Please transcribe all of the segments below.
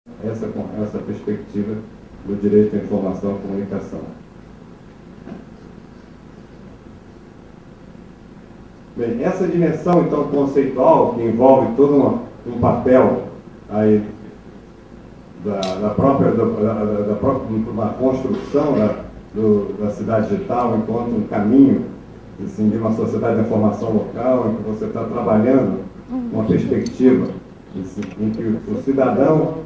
com essa perspectiva do direito à informação e comunicação. Bem, essa dimensão, então, conceitual, que envolve todo um papel aí da própria uma construção da cidade digital enquanto um caminho assim, de uma sociedade da informação local, em que você está trabalhando uma perspectiva assim, em que o cidadão,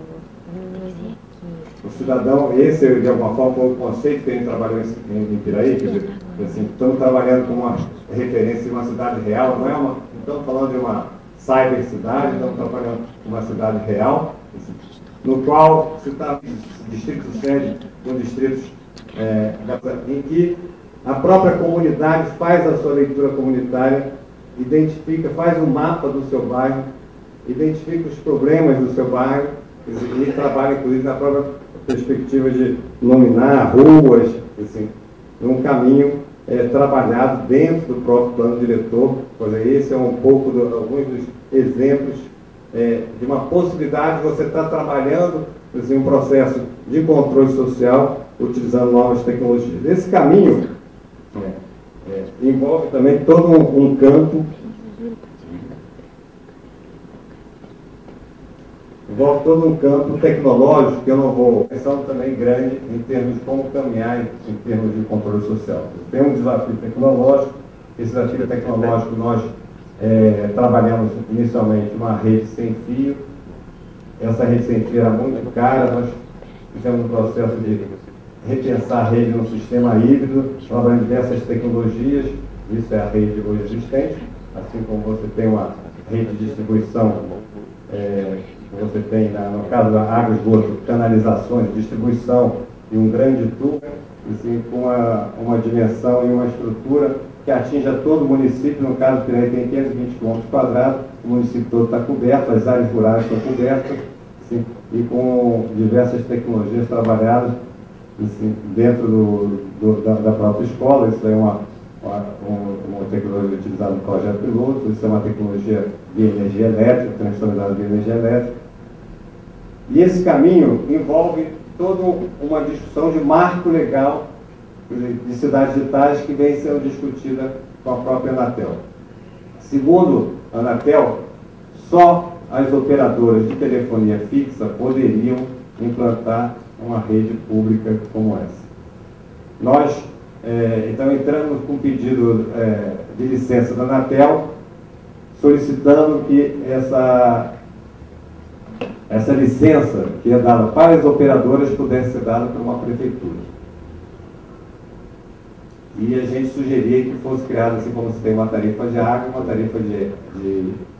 esse de alguma forma foi o conceito que a gente trabalhou em Piraí, quer dizer, assim, estamos trabalhando com uma referência de uma cidade real, não estamos falando de uma cybercidade, estamos trabalhando com uma cidade real, assim, no qual se está distrito sede com distritos em que a própria comunidade faz a sua leitura comunitária, identifica, faz um mapa do seu bairro, identifica os problemas do seu bairro e trabalha, inclusive, na própria perspectiva de nominar ruas, assim, um caminho trabalhado dentro do próprio plano diretor. Esse é um pouco alguns dos exemplos de uma possibilidade de você estar trabalhando assim, um processo de controle social utilizando novas tecnologias. Esse caminho envolve também todo um campo tecnológico que eu não vou pensar também grande em termos de como caminhar em termos de controle social. Tem um desafio tecnológico, esse desafio tecnológico nós trabalhamos inicialmente uma rede sem fio. Essa rede sem fio era muito cara, nós fizemos um processo de repensar a rede num sistema híbrido, trabalhando diversas tecnologias. Isso é a rede hoje existente, assim como você tem uma rede de distribuição, você tem, no caso da água, esgoto, canalizações, distribuição e um grande tubo, assim, com uma dimensão e uma estrutura que atinja todo o município. No caso do Piraí tem 520 km², o município todo está coberto, as áreas rurais estão cobertas, assim, e com diversas tecnologias trabalhadas assim, dentro da própria escola. Isso é uma tecnologia utilizada no projeto piloto, isso é uma tecnologia de energia elétrica, transformada de energia elétrica. E esse caminho envolve toda uma discussão de marco legal de cidades digitais que vem sendo discutida com a própria Anatel. Segundo a Anatel, só as operadoras de telefonia fixa poderiam implantar uma rede pública como essa. Nós, então, entramos com um pedido de licença da Anatel, solicitando que essa licença que é dada para as operadoras pudesse ser dada por uma prefeitura. E a gente sugeria que fosse criada, assim como se tem uma tarifa de água, uma tarifa de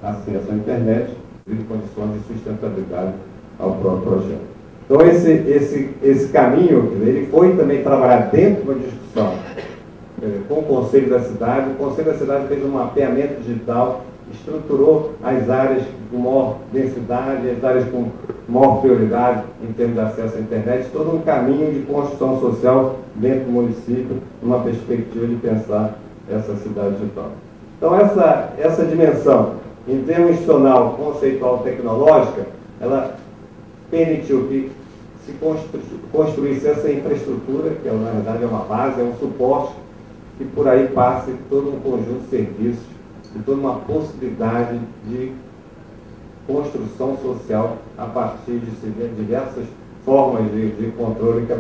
acesso à internet, e de condições de sustentabilidade ao próprio projeto. Então, esse caminho, ele foi também trabalhar dentro de uma discussão com o Conselho da Cidade. O Conselho da Cidade fez um mapeamento digital, estruturou as áreas com maior densidade, as áreas com maior prioridade em termos de acesso à internet, todo um caminho de construção social dentro do município, numa perspectiva de pensar essa cidade digital. Então, essa dimensão, em termos institucional, conceitual, tecnológica, ela permitiu que se construísse essa infraestrutura, que na verdade é uma base, é um suporte, que por aí passe todo um conjunto de serviços e toda uma possibilidade de construção social a partir de diversas formas de controle que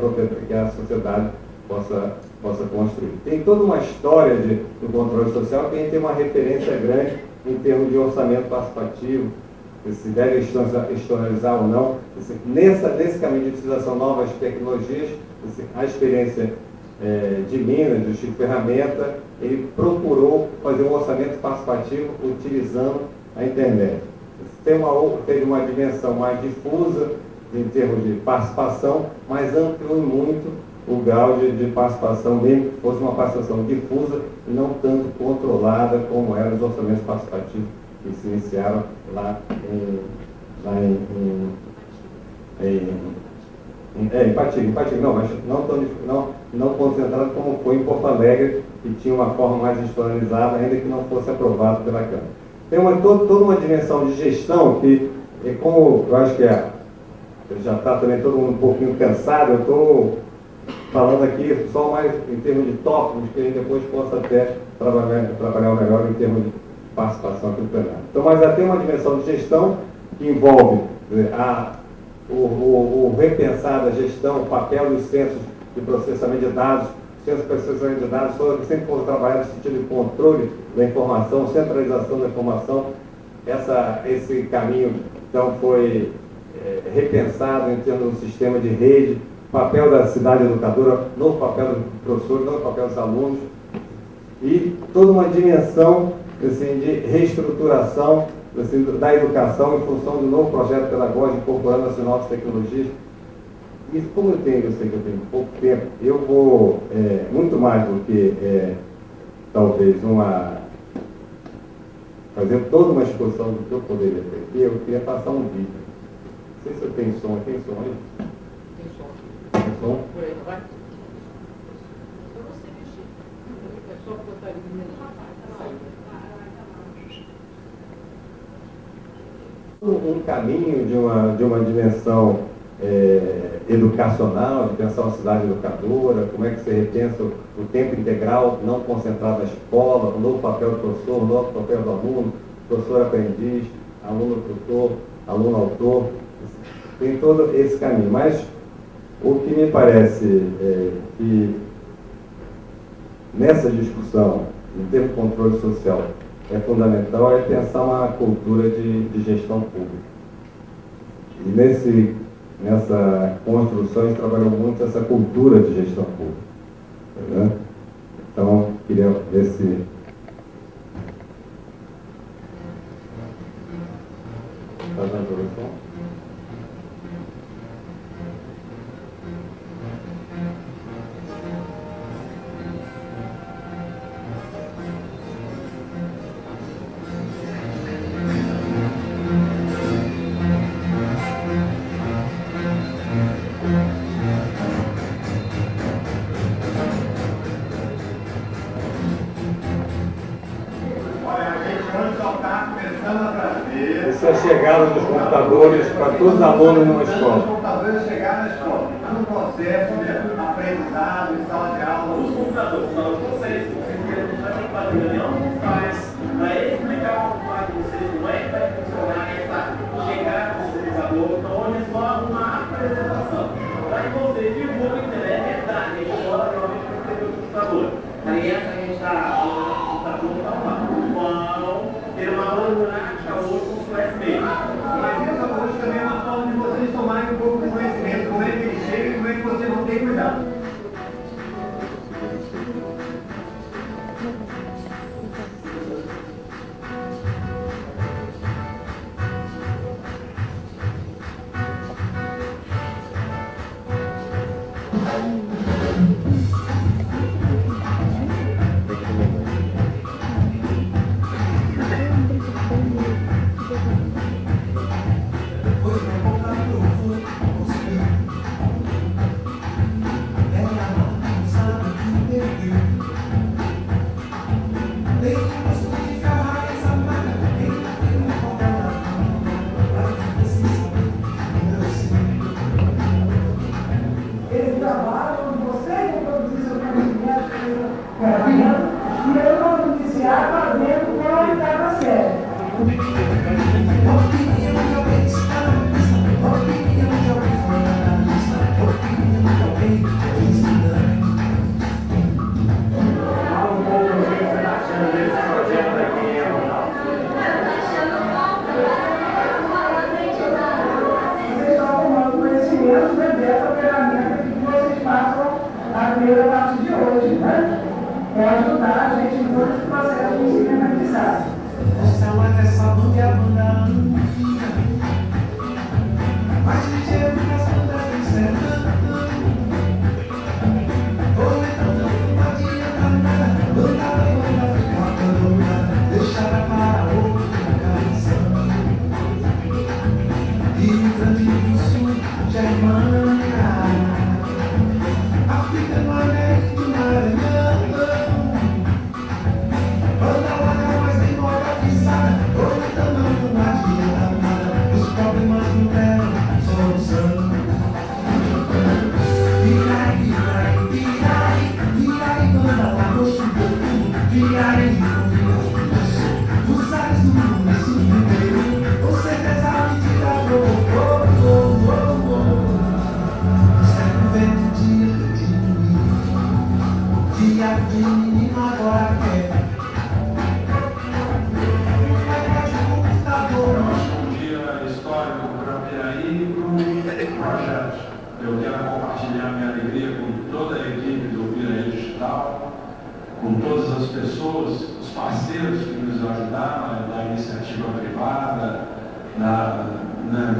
a sociedade possa construir. Tem toda uma história do controle social que a gente tem uma referência grande em termos de orçamento participativo, se deve externalizar ou não. Nesse caminho de utilização de novas tecnologias, a experiência de Minas, do Chico Ferramenta, ele procurou fazer um orçamento participativo utilizando a internet. Teve uma dimensão mais difusa em termos de participação, mas ampliou muito o grau de participação, mesmo que fosse uma participação difusa e não tanto controlada como eram os orçamentos participativos que se iniciaram lá em Patinga, não, mas não concentrado como foi em Porto Alegre, que tinha uma forma mais institucionalizada, ainda que não fosse aprovado pela Câmara. Tem toda uma dimensão de gestão que, como eu acho que já está também todo mundo um pouquinho cansado, eu estou falando aqui só mais em termos de tópicos, que a gente depois possa até trabalhar melhor em termos de participação aqui no plenário. Então, mas já tem uma dimensão de gestão que envolve o repensar da gestão, o papel dos centros de processamento de dados. Centros de processamento de dados sempre foram trabalhados no sentido de controle da informação, centralização da informação. Esse caminho, então, foi repensado em termos do sistema de rede, papel da cidade educadora, novo papel do professor, novo papel dos alunos, e toda uma dimensão assim, de reestruturação assim, da educação em função do novo projeto pedagógico incorporando as novas tecnologias. E como eu sei que eu tenho pouco tempo, eu vou, muito mais do que, talvez, fazer toda uma exposição do que eu poderia ter aqui, eu queria passar um vídeo. Não sei se eu tenho som, tem som aí? Tem som. Tem som? Por aí, não vai? Só você mexer. É só botar ali no meio. Um caminho de uma dimensão educacional, de pensar uma cidade educadora, como é que você repensa o tempo integral, não concentrado na escola, o novo papel do professor, o novo papel do aluno, professor aprendiz, aluno tutor, aluno autor, tem todo esse caminho. Mas o que me parece que nessa discussão, em termos de controle social, é fundamental pensar uma cultura de gestão pública. E nessa construção, a gente trabalhou muito essa cultura de gestão pública. Né? Então, queria ver se... Está dando a introdução? Essa chegada dos computadores para todos os alunos numa escola. Os computadores chegaram na escola, no processo de aprendizado, em sala de aula. Os computadores, sala de vocês já tem que fazer reunião com os pais, para explicar para vocês como é que vai funcionar essa chegada do computador, então hoje é só uma apresentação. Para que vocês divulguem a internet, é verdade, a escola realmente vai ter o computador. Aí essa a gente está junto ao lado. Vão ter uma aula prática hoje. Mas essa hoje também é uma forma de vocês tomarem um pouco de conhecimento, como é que ele chega e como é que você não tem cuidado. Eu quero compartilhar minha alegria com toda a equipe do Vira Digital, com todas as pessoas, os parceiros que nos ajudaram, da iniciativa privada,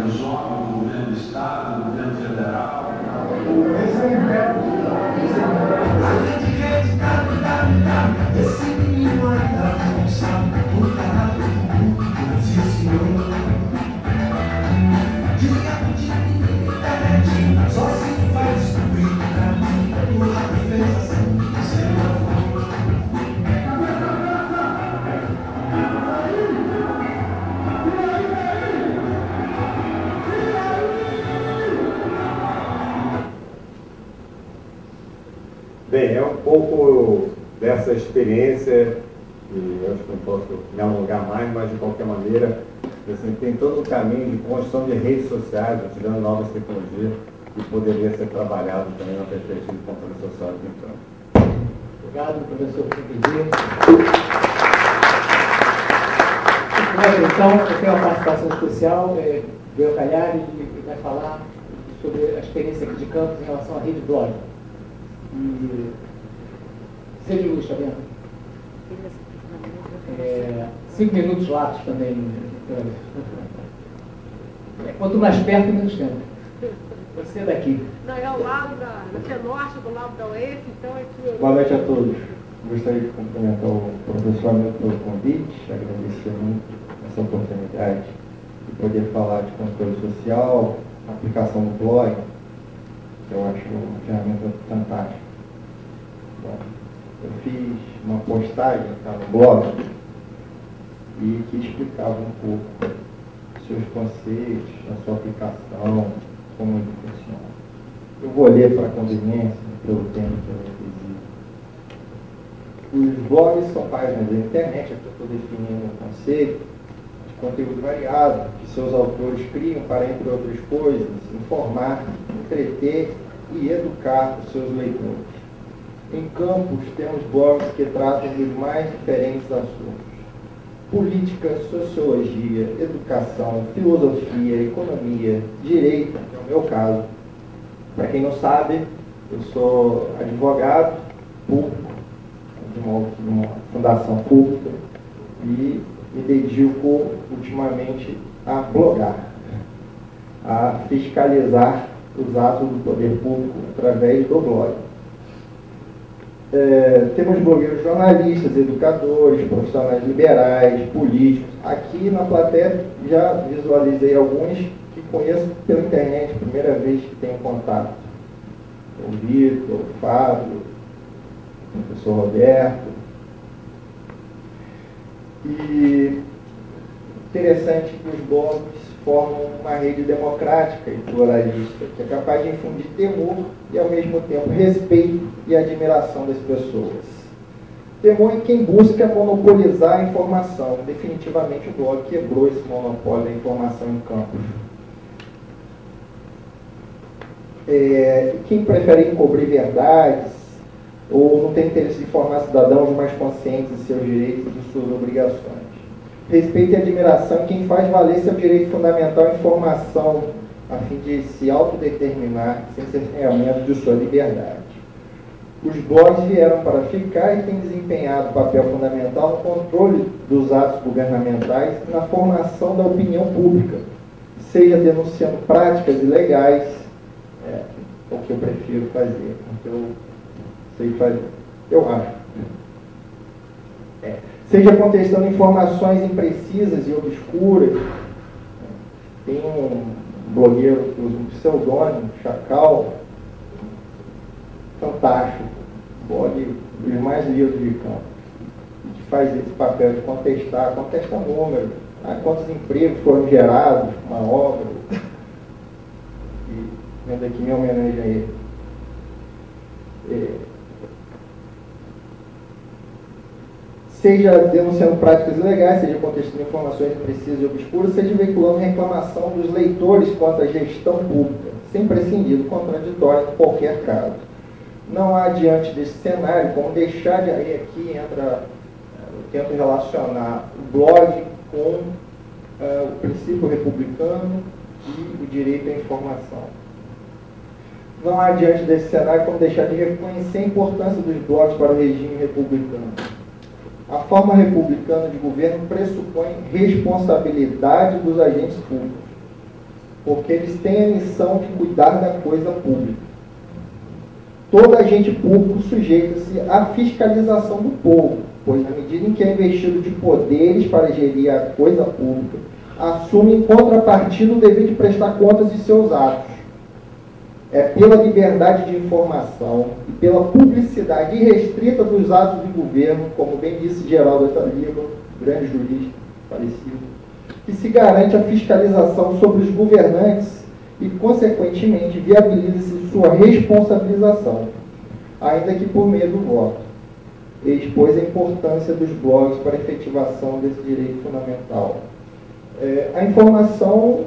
nos órgãos do governo do Estado, do governo federal. Bem, é um pouco dessa experiência, e eu acho que não posso me alongar mais, mas de qualquer maneira, assim, tem todo o caminho de construção de redes sociais, utilizando novas tecnologias, que poderia ser trabalhado também na perspectiva de controle social de campo. Obrigado, professor Pimpinho. Então, eu tenho uma participação especial, Bel Calhari, que vai falar sobre a experiência aqui de Campos em relação à rede blog. E seja luz, tá vendo? 5 minutos lápis também. Quanto mais perto, menos tempo. Você daqui. Não, é ao lado da Norte, do lado da UEF, então é que... Boa noite a todos. Gostaria de cumprimentar o professor Hamilton pelo convite, agradecer muito essa oportunidade de poder falar de controle social, aplicação do blog, que eu acho uma ferramenta fantástica. Bom, eu fiz uma postagem no blog e que explicava um pouco seus conceitos, a sua aplicação, como ele funciona. Eu vou ler para a conveniência, pelo tempo que eu requisito. Os blogs são páginas da internet, aqui eu estou definindo um conceito de conteúdo variado, que seus autores criam para, entre outras coisas, informar, entreter e educar os seus leitores. Em Campos, temos blogs que tratam dos mais diferentes assuntos: política, sociologia, educação, filosofia, economia, direito, que é o meu caso. Para quem não sabe, eu sou advogado público de uma fundação pública e me dedico ultimamente a blogar, a fiscalizar os atos do poder público através do blog. Temos blogueiros jornalistas, educadores, profissionais liberais, políticos. Aqui na plateia já visualizei alguns que conheço pela internet, primeira vez que tenho contato. O Vitor, o Fábio, o professor Roberto. E interessante que os blogs formam uma rede democrática e pluralista, que é capaz de infundir temor e, ao mesmo tempo, respeito e admiração das pessoas. Temor em quem busca monopolizar a informação. Definitivamente, o blog quebrou esse monopólio da informação em Campos. Quem prefere encobrir verdades ou não tem interesse de formar cidadãos mais conscientes de seus direitos e de suas obrigações. Respeito e admiração em quem faz valer seu direito fundamental à informação, a fim de se autodeterminar sem cerceamento de sua liberdade. Os blogs vieram para ficar e têm desempenhado papel fundamental no controle dos atos governamentais e na formação da opinião pública, seja denunciando práticas ilegais, o que eu prefiro fazer, o que eu sei fazer, eu acho. Seja contestando informações imprecisas e obscuras. Tem um blogueiro que usa um pseudônimo, Chacal, fantástico, blog dos mais lidos de campo, que faz esse papel de contesta números, quantos empregos foram gerados, uma obra, e vendo aqui minha homenagem a ele. Seja denunciando práticas ilegais, seja contestando informações imprecisas e obscuras, seja veiculando reclamação dos leitores contra a gestão pública, sem prescindir do contraditório em qualquer caso. Não há, diante desse cenário, como deixar de... Aí aqui entra, eu tento relacionar o blog com o princípio republicano e o direito à informação. não há diante desse cenário como deixar de reconhecer a importância dos blogs para o regime republicano. A forma republicana de governo pressupõe responsabilidade dos agentes públicos, porque eles têm a missão de cuidar da coisa pública. Todo agente público sujeita-se à fiscalização do povo, pois na medida em que é investido de poderes para gerir a coisa pública, assume em contrapartida o dever de prestar contas de seus atos. É pela liberdade de informação e pela publicidade irrestrita dos atos de governo, como bem disse Geraldo Ataliba, grande jurista falecido, que se garante a fiscalização sobre os governantes e, consequentemente, viabiliza-se sua responsabilização, ainda que por meio do voto. E expôs a importância dos blogs para a efetivação desse direito fundamental. A informação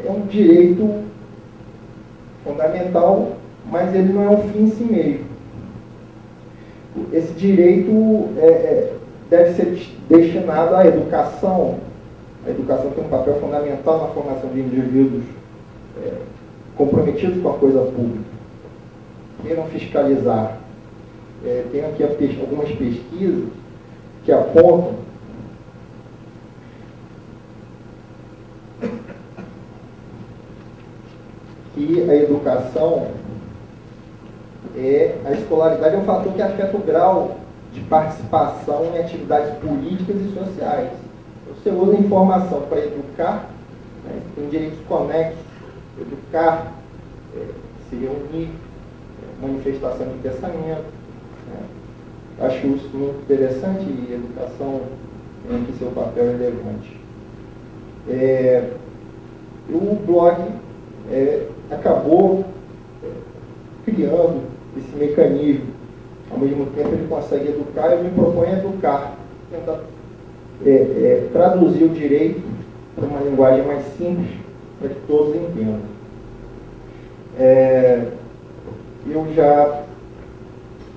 é um direito fundamental, mas ele não é um fim em si mesmo. Esse direito deve ser destinado à educação. A educação tem um papel fundamental na formação de indivíduos comprometidos com a coisa pública. Queiram fiscalizar. Tenho aqui algumas pesquisas que apontam que a educação, a escolaridade é um fator que afeta o grau de participação em atividades políticas e sociais. Você usa a informação para educar, né, tem direitos conexos, educar, se reunir, manifestação de pensamento. Né. Acho isso muito interessante e a educação tem aqui seu papel relevante. O blog acabou criando esse mecanismo. Ao mesmo tempo ele consegue educar, eu me proponho educar, tentar traduzir o direito para uma linguagem mais simples, para que todos entendam. Eu já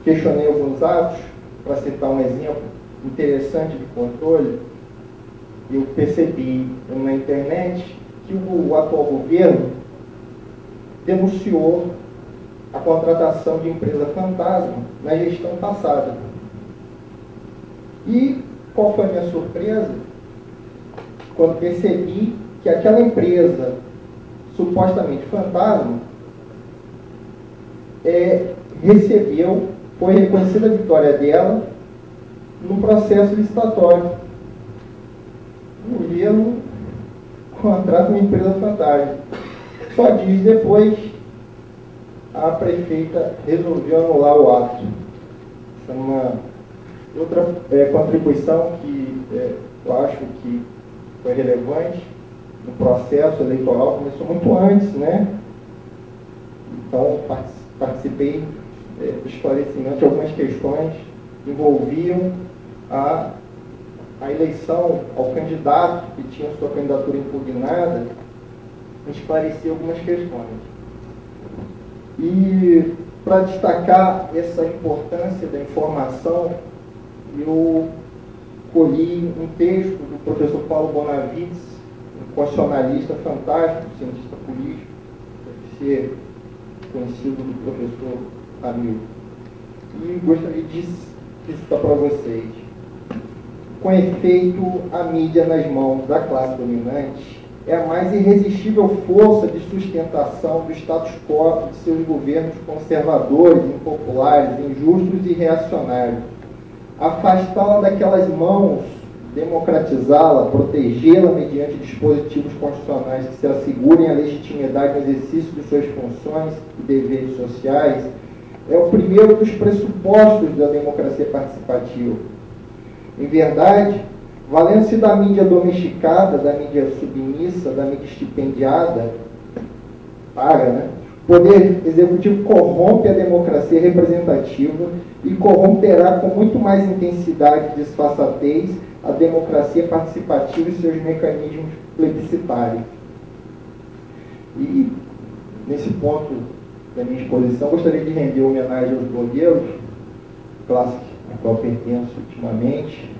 questionei alguns atos, para citar um exemplo interessante de controle. Eu percebi na internet que o atual governo denunciou a contratação de empresa fantasma na gestão passada. E qual foi a minha surpresa? Quando percebi que aquela empresa supostamente fantasma foi reconhecida a vitória dela no processo licitatório. O governo contrata uma empresa fantasma. Só diz depois a prefeita resolveu anular o ato. Essa é uma outra contribuição que eu acho que foi relevante no processo eleitoral. Começou muito antes, né? Então, participei do esclarecimento de algumas questões que envolviam a eleição ao candidato que tinha sua candidatura impugnada, esclarecer algumas questões. E, para destacar essa importância da informação, eu colhi um texto do professor Paulo Bonavides, um constitucionalista fantástico, cientista político, deve ser conhecido do professor Ramil. E gostaria de citar para vocês. Com efeito, a mídia nas mãos da classe dominante é a mais irresistível força de sustentação do status quo de seus governos conservadores, impopulares, injustos e reacionários. Afastá-la daquelas mãos, democratizá-la, protegê-la mediante dispositivos constitucionais que se assegurem a legitimidade no exercício de suas funções e deveres sociais, é o primeiro dos pressupostos da democracia participativa. Em verdade, valendo-se da mídia domesticada, da mídia submissa, da mídia estipendiada, o poder executivo corrompe a democracia representativa e corromperá com muito mais intensidade e disfarçatez a democracia participativa e seus mecanismos plebiscitários. E, nesse ponto da minha exposição, gostaria de render homenagem aos blogueiros, classe a qual pertenço ultimamente,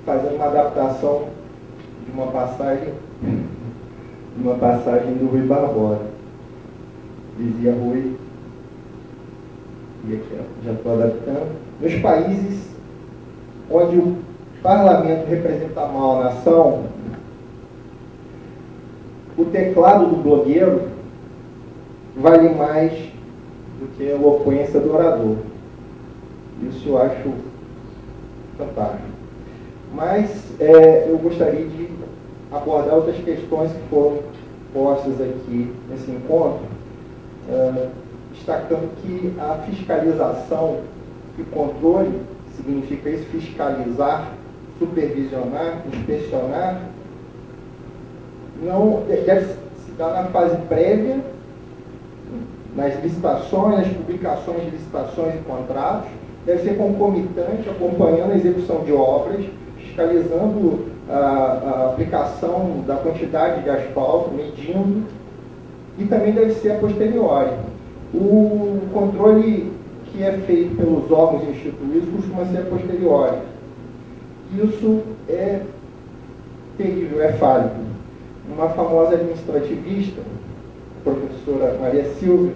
fazendo uma adaptação de uma passagem uma passagem do Rui Barbosa. Dizia Rui, e aqui já estou adaptando, nos países onde o parlamento representa mal a nação, o teclado do blogueiro vale mais do que a eloquência do orador. Isso eu acho fantástico. Mas eu gostaria de abordar outras questões que foram postas aqui nesse encontro, destacando que a fiscalização e controle, significa isso, fiscalizar, supervisionar, inspecionar, não deve se dar na fase prévia, nas licitações, nas publicações de licitações e contratos, deve ser concomitante, acompanhando a execução de obras, fiscalizando a aplicação da quantidade de asfalto, medindo, e também deve ser a posteriori. O controle que é feito pelos órgãos instituídos costuma ser a posteriori. Isso é terrível, é falho. Uma famosa administrativista, a professora Maria Silvia,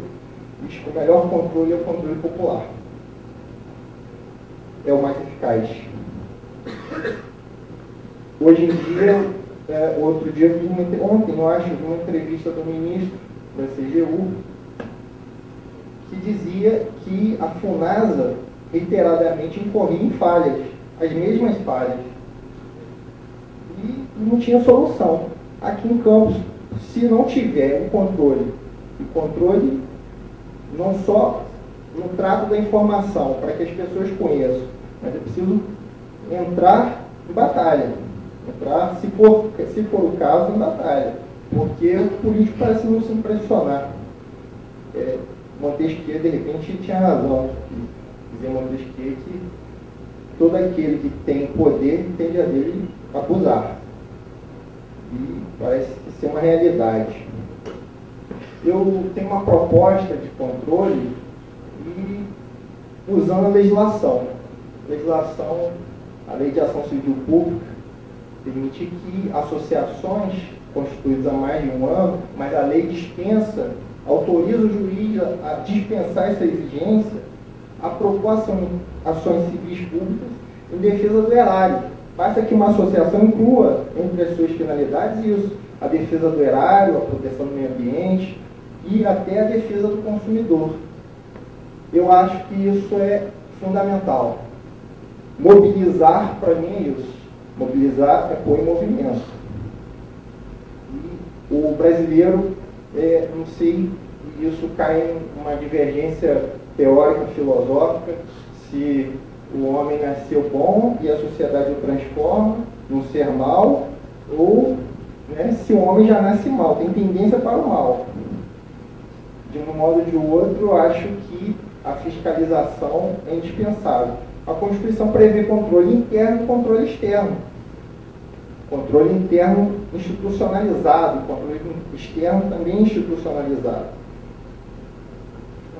diz que o melhor controle é o controle popular. É o mais eficaz. Hoje em dia, outro dia, ontem, eu acho, vi uma entrevista do ministro da CGU, que dizia que a FUNASA reiteradamente incorria em falhas, as mesmas falhas. E não tinha solução. Aqui em Campos, se não tiver o controle não só no trato da informação, para que as pessoas conheçam, mas é preciso entrar em batalha. Entrar, se for o caso, em batalha. Porque o político parece não se impressionar. Montesquieu, de repente, tinha razão. Dizia Montesquieu que todo aquele que tem poder tende a dele abusar. E parece ser uma realidade. Eu tenho uma proposta de controle e usando a legislação. A Lei de Ação Civil Pública permite que associações constituídas há mais de um ano, mas a lei autoriza o juiz a dispensar essa exigência, a propor ações civis públicas em defesa do erário. Basta que uma associação inclua entre as suas finalidades isso, a defesa do erário, a proteção do meio ambiente e até a defesa do consumidor. Eu acho que isso é fundamental. Mobilizar, para mim, é isso. Mobilizar é pôr em movimento. E o brasileiro, não sei, isso cai em uma divergência teórica, filosófica, se o homem nasceu bom e a sociedade o transforma num ser mau, ou se o homem já nasce mal, tem tendência para o mal. De um modo ou de outro, eu acho que a fiscalização é indispensável. A Constituição prevê controle interno e controle externo. Controle interno institucionalizado, controle externo também institucionalizado.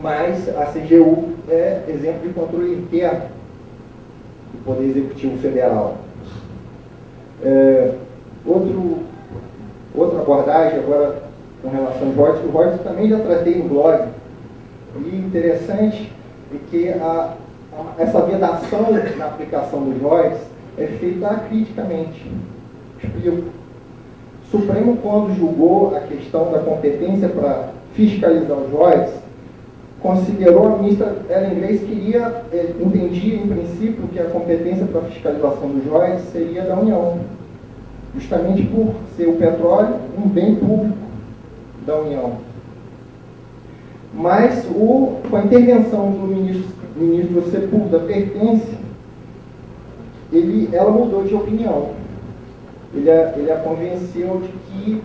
Mas a CGU é exemplo de controle interno do Poder Executivo Federal. Outra abordagem agora com relação ao royalties, o royalties também já tratei no blog. E interessante é que essa vedação na aplicação dos royalties é feita acriticamente. Explico. O Supremo, quando julgou a questão da competência para fiscalizar os royalties, considerou, a ministra Ellen Grace entendia em princípio que a competência para fiscalização dos royalties seria da União, justamente por ser o petróleo um bem público da União. Mas com a intervenção do ministro Sepúlveda Pertence, ela mudou de opinião. Ele a convenceu de que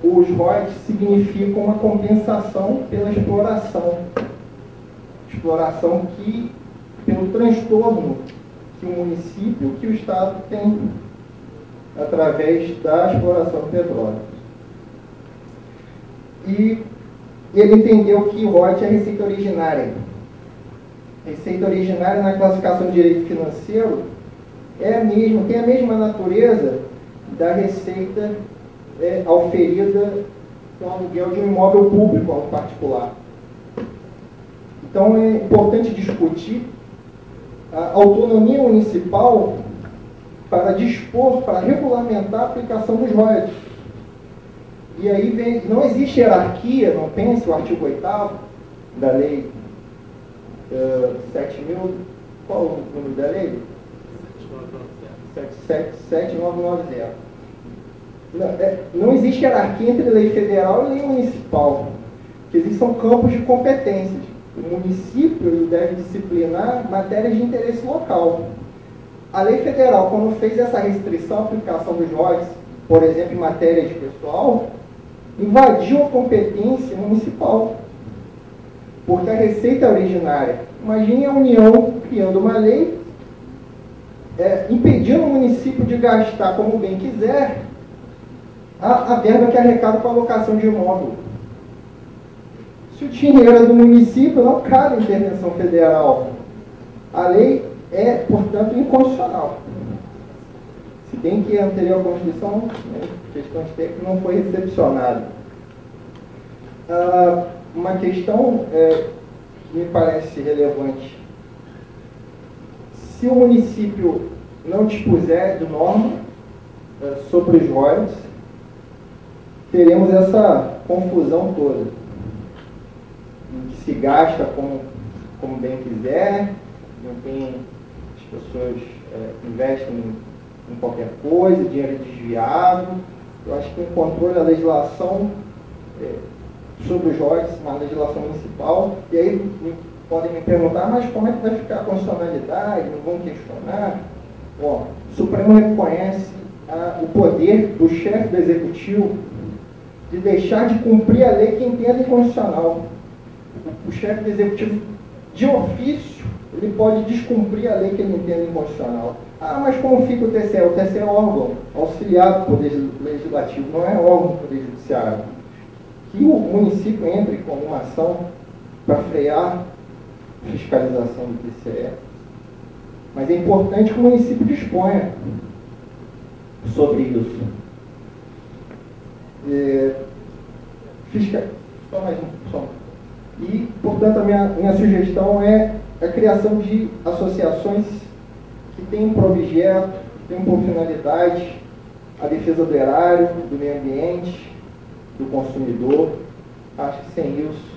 os royalties significam uma compensação pela exploração. Exploração pelo transtorno que o município, que o Estado tem através da exploração do petróleo. E ele entendeu que o royalties é receita originária. Receita originária na classificação de direito financeiro tem a mesma natureza da receita auferida com o aluguel de um imóvel público a um particular. Então é importante discutir a autonomia municipal para dispor, para regulamentar a aplicação dos royalties. E aí não existe hierarquia, não pense o artigo 8º da lei 7.000, qual o número da lei? 77990. Não existe hierarquia entre lei federal e lei municipal, que existem campos de competências. O município deve disciplinar matérias de interesse local. A lei federal, quando fez essa restrição à aplicação dos royalties, por exemplo, em matéria de pessoal, invadiu a competência municipal. Porque a receita originária, imagine a União criando uma lei, impedindo o município de gastar como bem quiser a verba que arrecada com a alocação de imóvel. Se o dinheiro é do município, não cabe intervenção federal. A lei é, portanto, inconstitucional. Se bem que a anterior Constituição, questão de tempo, não foi recepcionada. Uma questão que me parece relevante. Se o município não dispuser de norma sobre os royalties, teremos essa confusão toda, em que se gasta como bem quiser, as pessoas investem em qualquer coisa, dinheiro desviado. Eu acho que o controle da legislação sobre os royalties, uma legislação municipal, e aí podem me perguntar, mas como é que vai ficar a constitucionalidade, não vão questionar? Bom, o Supremo reconhece o poder do chefe do Executivo de deixar de cumprir a lei que entenda inconstitucional. O chefe do Executivo, de ofício, ele pode descumprir a lei que ele entenda inconstitucional. Mas como fica o TCE? O TCE é órgão auxiliar do Poder Legislativo, não é órgão do Poder Judiciário. Que o município entre com uma ação para frear a fiscalização do TCE. Mas é importante que o município disponha sobre isso. Só mais um. Só. E, portanto, a minha sugestão é a criação de associações que tenham por objeto, tenham por finalidade a defesa do erário, do meio ambiente, do consumidor. Acho que sem isso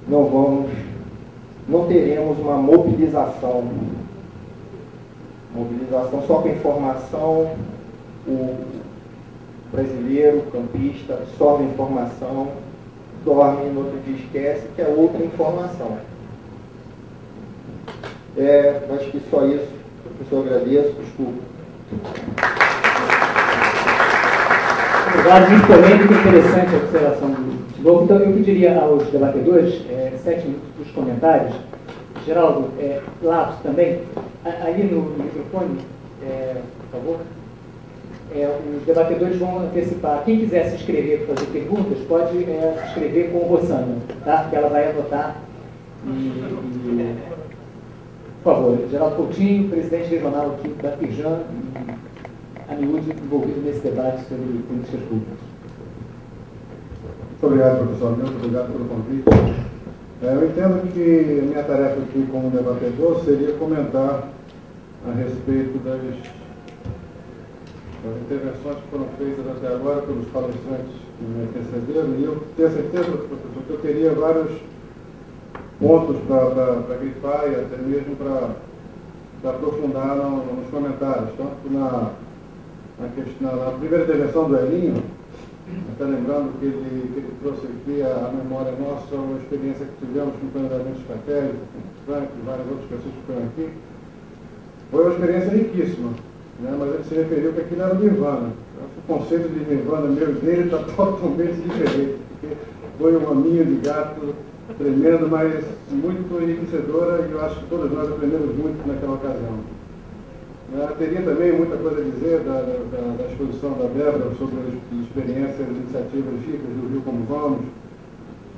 não teremos uma mobilização só com informação. O brasileiro, o campista, absorve informação, dorme e no outro dia esquece, que é outra informação. Acho que só isso. Professor, agradeço. Desculpa. Obrigado, muito polêmico e interessante a observação do Golfo. Então, eu pediria aos debatedores 7 minutos para os comentários. Geraldo, lapso também. Ali no microfone, por favor. Os debatedores vão antecipar. Quem quiser se inscrever para fazer perguntas, pode se inscrever com o Rosana, tá? Que ela vai anotar. Por favor, Geraldo Coutinho, presidente regional aqui da Firjan, a miúde envolvido nesse debate sobre políticas públicas. Muito obrigado, professor. Muito obrigado pelo convite. Eu entendo que a minha tarefa aqui como debatedor seria comentar a respeito das intervenções que foram feitas até agora pelos palestrantes que me antecederam, e eu tenho certeza, professor, que eu teria vários pontos para grifar e até mesmo para aprofundar nos comentários, tanto na primeira intervenção do Elinho, até lembrando que ele trouxe aqui a memória nossa, uma experiência que tivemos com o planejamento estratégico, com o Frank e várias outras pessoas que foram aqui. Foi uma experiência riquíssima, né? Mas ele se referiu que aquilo era o Nirvana. O conceito de Nirvana meu dele está totalmente diferente, porque foi uma minha de gato tremendo, mas muito enriquecedora, e eu acho que todos nós aprendemos muito naquela ocasião. Teria também muita coisa a dizer da exposição da Débora sobre as experiências, as iniciativas ricas do Rio Como Vamos,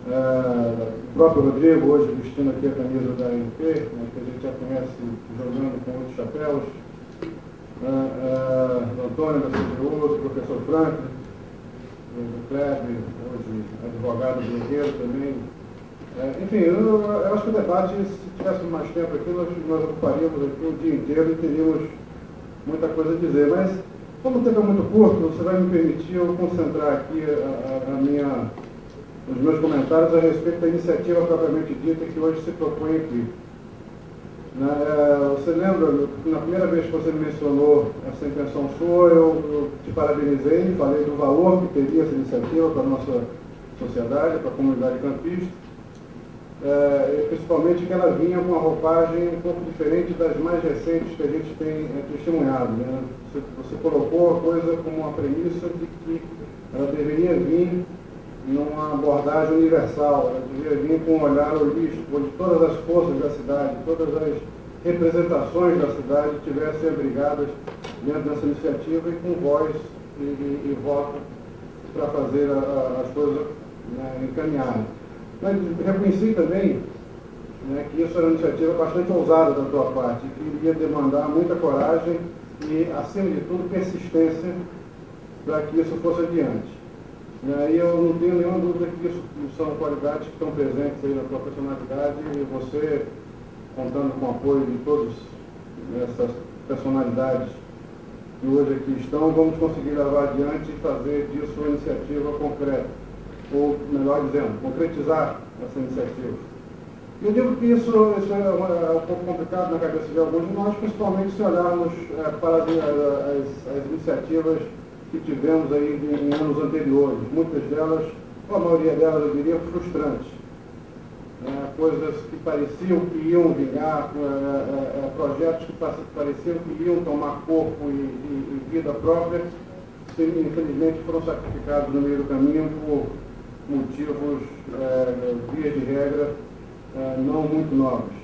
o próprio Rodrigo, hoje vestindo aqui a camisa da ANP, que a gente já conhece jogando com outros chapéus, o Antônio da CGU, o professor Frank, do Kleber, hoje advogado do Engenheiro também. Enfim, eu acho que o debate, se tivéssemos mais tempo aqui, nós ocuparíamos aqui o dia inteiro e teríamos muita coisa a dizer. Mas, como o tempo é muito curto, você vai me permitir eu concentrar aqui os meus comentários a respeito da iniciativa propriamente dita que hoje se propõe aqui. Você lembra, na primeira vez que você mencionou essa intenção sua, eu te parabenizei, falei do valor que teria essa iniciativa para a nossa sociedade, para a comunidade campista, principalmente que ela vinha com uma roupagem um pouco diferente das mais recentes que a gente tem testemunhado. Né? Você colocou a coisa como uma premissa de que ela deveria vir numa abordagem universal, ela deveria vir com um olhar holístico, onde todas as forças da cidade, todas as representações da cidade estivessem abrigadas dentro dessa iniciativa e com voz e voto para fazer as coisas encaminharem. Mas reconheci também que isso era uma iniciativa bastante ousada da tua parte, que iria demandar muita coragem e, acima de tudo, persistência para que isso fosse adiante. E eu não tenho nenhuma dúvida que isso são qualidades que estão presentes aí na tua personalidade e você, contando com o apoio de todas essas personalidades que hoje aqui estão, vamos conseguir levar adiante e fazer disso uma iniciativa concreta, ou melhor dizendo, concretizar essa iniciativa. Eu digo que isso é um pouco complicado na cabeça de alguns de nós, principalmente se olharmos para as iniciativas que tivemos aí em anos anteriores, muitas delas, ou a maioria delas, eu diria, frustrantes. Coisas que pareciam que iam vingar, projetos que pareciam que iam tomar corpo e vida própria, que infelizmente foram sacrificados no meio do caminho por motivos, via de regra, não muito nobres.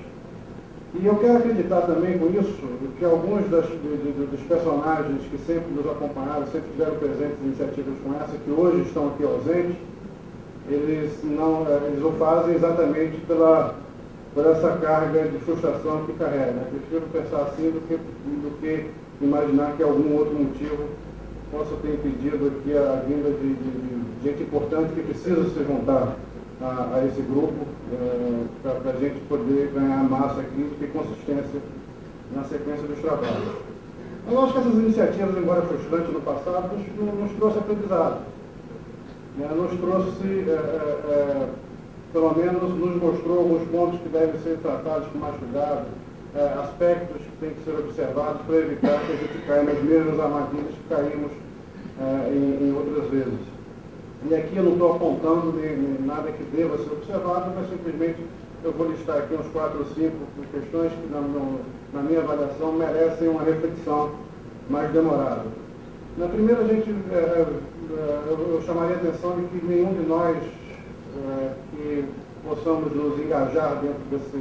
E eu quero acreditar também com isso que alguns dos personagens que sempre nos acompanharam, sempre tiveram presentes em iniciativas como essa, que hoje estão aqui ausentes, eles o fazem exatamente por essa carga de frustração que carrega. Eu prefiro pensar assim do que imaginar que algum outro motivo possa ter impedido aqui a vinda de gente importante que precisa se juntar a esse grupo para a gente poder ganhar massa crítica e consistência na sequência dos trabalhos. Eu acho que essas iniciativas, embora frustrantes no passado, nos trouxe aprendizado. Nos trouxe, pelo menos, nos mostrou alguns pontos que devem ser tratados com mais cuidado, aspectos que têm que ser observados para evitar que a gente caia nas mesmas armadilhas que caímos em outras vezes. E aqui eu não estou apontando nada que deva ser observado, mas simplesmente eu vou listar aqui uns 4 ou 5 questões que, na minha avaliação, merecem uma reflexão mais demorada. Na primeira, eu chamaria a atenção de que nenhum de nós que possamos nos engajar dentro desse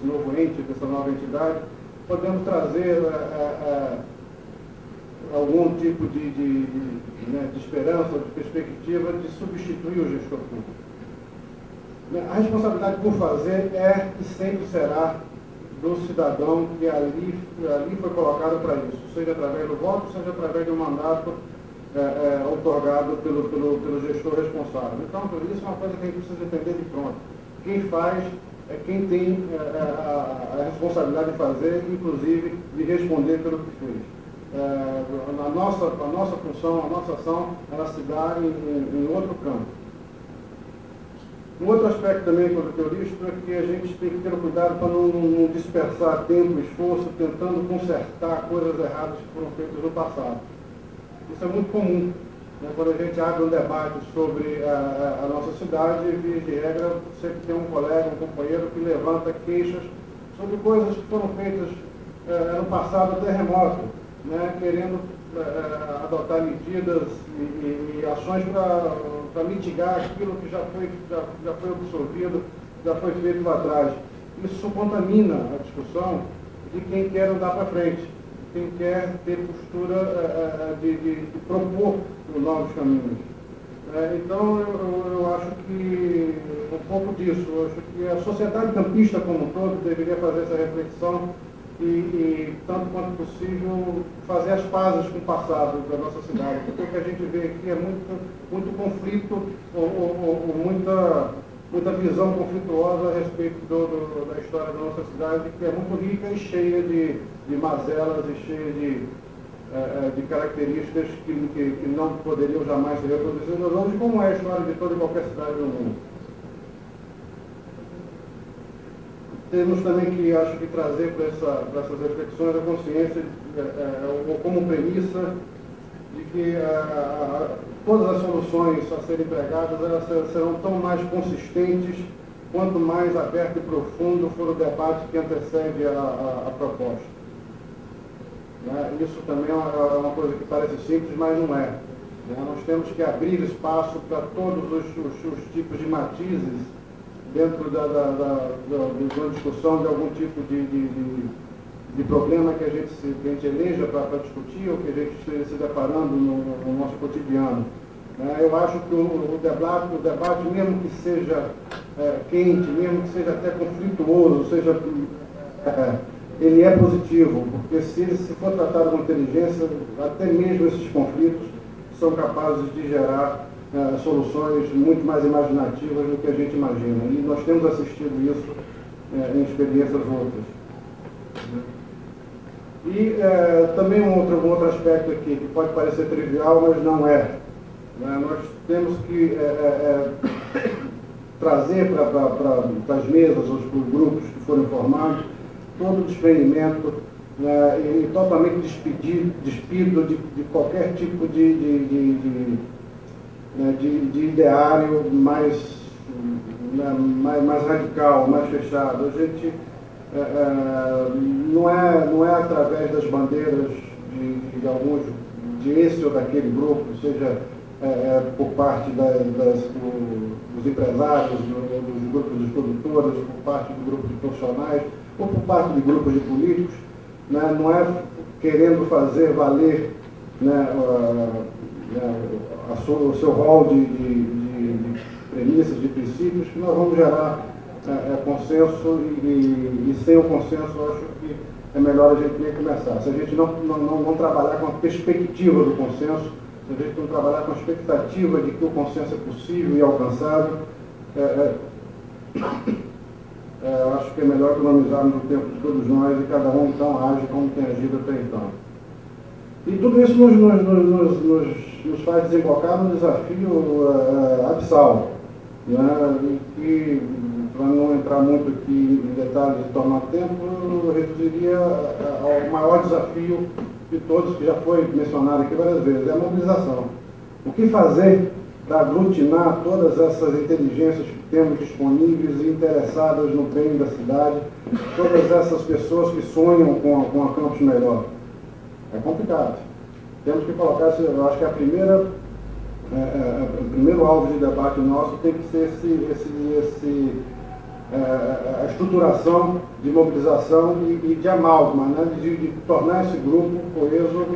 novo ente, dessa nova entidade, podemos trazer algum tipo de esperança, de perspectiva de substituir o gestor público. A responsabilidade por fazer é e sempre será do cidadão que ali foi colocado para isso, seja através do voto, seja através de um mandato otorgado pelo gestor responsável. Então, por isso, é uma coisa que a gente precisa entender de pronto. Quem faz é quem tem a responsabilidade de fazer, inclusive de responder pelo que fez. A nossa função, a nossa ação, ela se dá em outro campo. Um outro aspecto também que eu listo é que a gente tem que ter cuidado para não dispersar tempo e esforço tentando consertar coisas erradas que foram feitas no passado. Isso é muito comum. Quando a gente abre um debate sobre a nossa cidade, via de regra, sempre tem um colega, um companheiro que levanta queixas sobre coisas que foram feitas no passado até remoto, querendo adotar medidas e ações para mitigar aquilo que já foi absorvido, já foi feito lá atrás. Isso contamina a discussão de quem quer andar para frente, quem quer ter postura de propor novos caminhos. Então, eu acho que um pouco disso, eu acho que a sociedade campista como um todo deveria fazer essa reflexão e tanto quanto possível, fazer as pazes com o passado da nossa cidade. Porque o que a gente vê aqui é muito conflito, ou muita visão conflituosa a respeito da história da nossa cidade, que é muito rica e cheia de mazelas e cheia de características que não poderiam jamais ser reproduzidas hoje, como é a história de toda e qualquer cidade do mundo. Temos também que, acho que, trazer para essas reflexões a consciência, ou como premissa, de que todas as soluções a serem empregadas elas serão tão mais consistentes quanto mais aberto e profundo for o debate que antecede a proposta. Né? Isso também é uma coisa que parece simples, mas não é. Né? Nós temos que abrir espaço para todos os tipos de matizes dentro de uma discussão de algum tipo de problema que a gente eleja para discutir, ou que a gente esteja se deparando no nosso cotidiano. Eu acho que o debate, mesmo que seja quente, mesmo que seja até conflituoso, ele é positivo, porque se for tratado com inteligência, até mesmo esses conflitos são capazes de gerar soluções muito mais imaginativas do que a gente imagina. E nós temos assistido isso em experiências outras. E também um outro aspecto aqui, que pode parecer trivial, mas não é. Nós temos que trazer para as mesas, os grupos que foram formados, todo o desprendimento e totalmente despido de qualquer tipo de ideário mais radical, mais fechado. A gente não é através das bandeiras de esse ou daquele grupo, seja por parte dos empresários, dos grupos de produtores, por parte do grupo de profissionais, ou por parte de grupos de políticos, não é querendo fazer valer o seu rol de premissas, de princípios, que nós vamos gerar consenso, e sem o consenso eu acho que é melhor a gente nem começar. Se a gente não trabalhar com a perspectiva do consenso, se a gente não trabalhar com a expectativa de que o consenso é possível e alcançável, eu acho que é melhor economizarmos o tempo de todos nós e cada um então age como tem agido até então. E tudo isso nos faz desembocar num desafio abissal, que, para não entrar muito aqui em detalhes e tomar tempo, eu reduziria ao maior desafio de todos, que já foi mencionado aqui várias vezes, é a mobilização. O que fazer para aglutinar todas essas inteligências que temos disponíveis e interessadas no bem da cidade, todas essas pessoas que sonham com a campus melhor? É complicado. Temos que colocar, eu acho que o primeiro alvo de debate nosso tem que ser a estruturação de mobilização e de amálgama, de tornar esse grupo coeso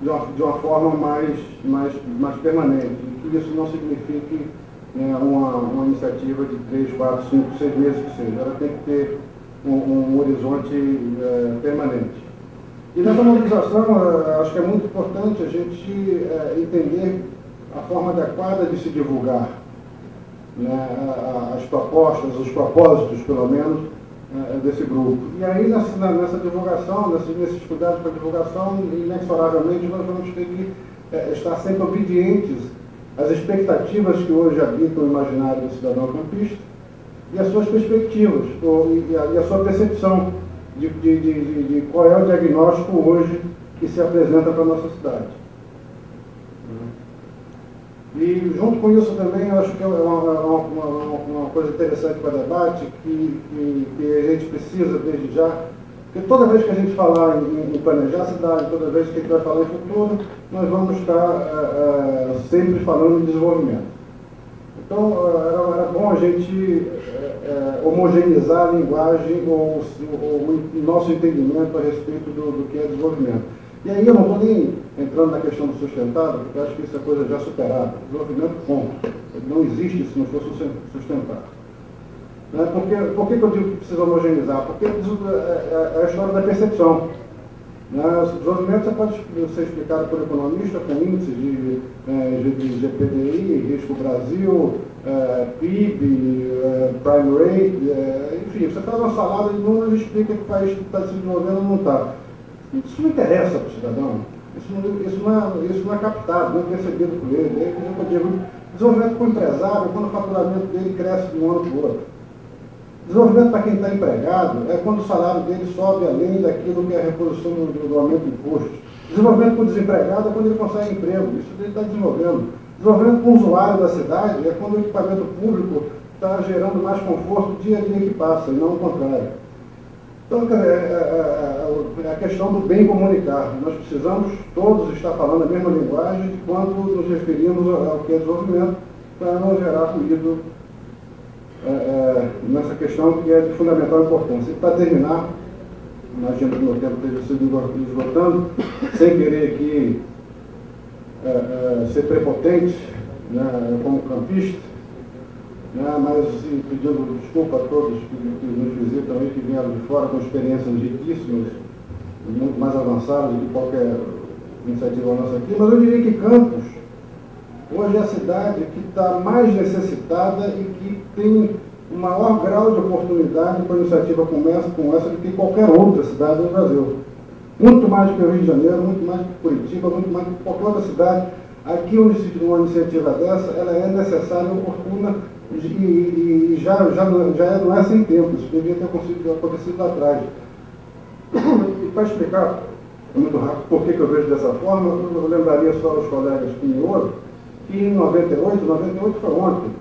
de uma forma mais permanente. Que isso não signifique uma iniciativa de 3, 4, 5, 6 meses que seja. Ela tem que ter um horizonte permanente. E nessa mobilização, acho que é muito importante a gente entender a forma adequada de se divulgar as propostas, os propósitos, pelo menos, desse grupo. E aí, nessa divulgação, nesses cuidados para a divulgação, inexoravelmente, nós vamos ter que estar sempre obedientes às expectativas que hoje habitam o imaginário do cidadão campista e às suas perspectivas, e a sua percepção de qual é o diagnóstico hoje que se apresenta para a nossa cidade. E junto com isso também, eu acho que é uma coisa interessante para debate, que a gente precisa desde já, porque toda vez que a gente falar em planejar a cidade, toda vez que a gente vai falar em futuro, nós vamos estar sempre falando em desenvolvimento. Então, era bom a gente homogeneizar a linguagem ou o nosso entendimento a respeito do que é desenvolvimento. E aí eu não estou nem entrando na questão do sustentável, porque eu acho que isso é coisa já superada. Desenvolvimento, ponto. Não existe se não for sustentável. Né? Por que eu digo que precisa homogeneizar? Porque é a história da percepção. Né? Os desenvolvimentos você pode ser explicado por economista com índices de GPDI, Risco Brasil, PIB, Prime Rate, enfim, você faz uma salada de números e explica que o país está se desenvolvendo ou não está. Isso não interessa para o cidadão. Isso não é captado, não é percebido por ele. É como eu digo, desenvolvimento para o empresário, quando o faturamento dele cresce de um ano para o outro. Desenvolvimento para quem está empregado é quando o salário dele sobe além daquilo que é a reposição do aumento de impostos. Desenvolvimento para o desempregado é quando ele consegue emprego, isso ele está desenvolvendo. Desenvolvimento para o usuário da cidade é quando o equipamento público está gerando mais conforto dia a dia que passa, e não o contrário. Então, a questão do bem comunicar. Nós precisamos todos estar falando a mesma linguagem quando nos referimos ao que é desenvolvimento, para não gerar ruído nessa questão que é de fundamental importância. E para terminar, imagino que o meu tempo esteja sido esgotando, sem querer aqui ser prepotente, né, como campista, né, mas pedindo desculpa a todos que nos visitam aí, que vieram de fora com experiências riquíssimas, muito mais avançadas do que qualquer iniciativa nossa aqui, mas eu diria que Campos hoje é a cidade que está mais necessitada e que tem um maior grau de oportunidade para iniciativa como essa do que qualquer outra cidade do Brasil. Muito mais do que o Rio de Janeiro, muito mais do que Curitiba, muito mais do que qualquer outra cidade. Aqui onde se tiver uma iniciativa dessa, ela é necessária, oportuna e não é sem tempo. Isso devia ter acontecido lá atrás. E para explicar, muito rápido, por que eu vejo dessa forma, eu lembraria só aos colegas Pinheiro, que em 98 foi ontem.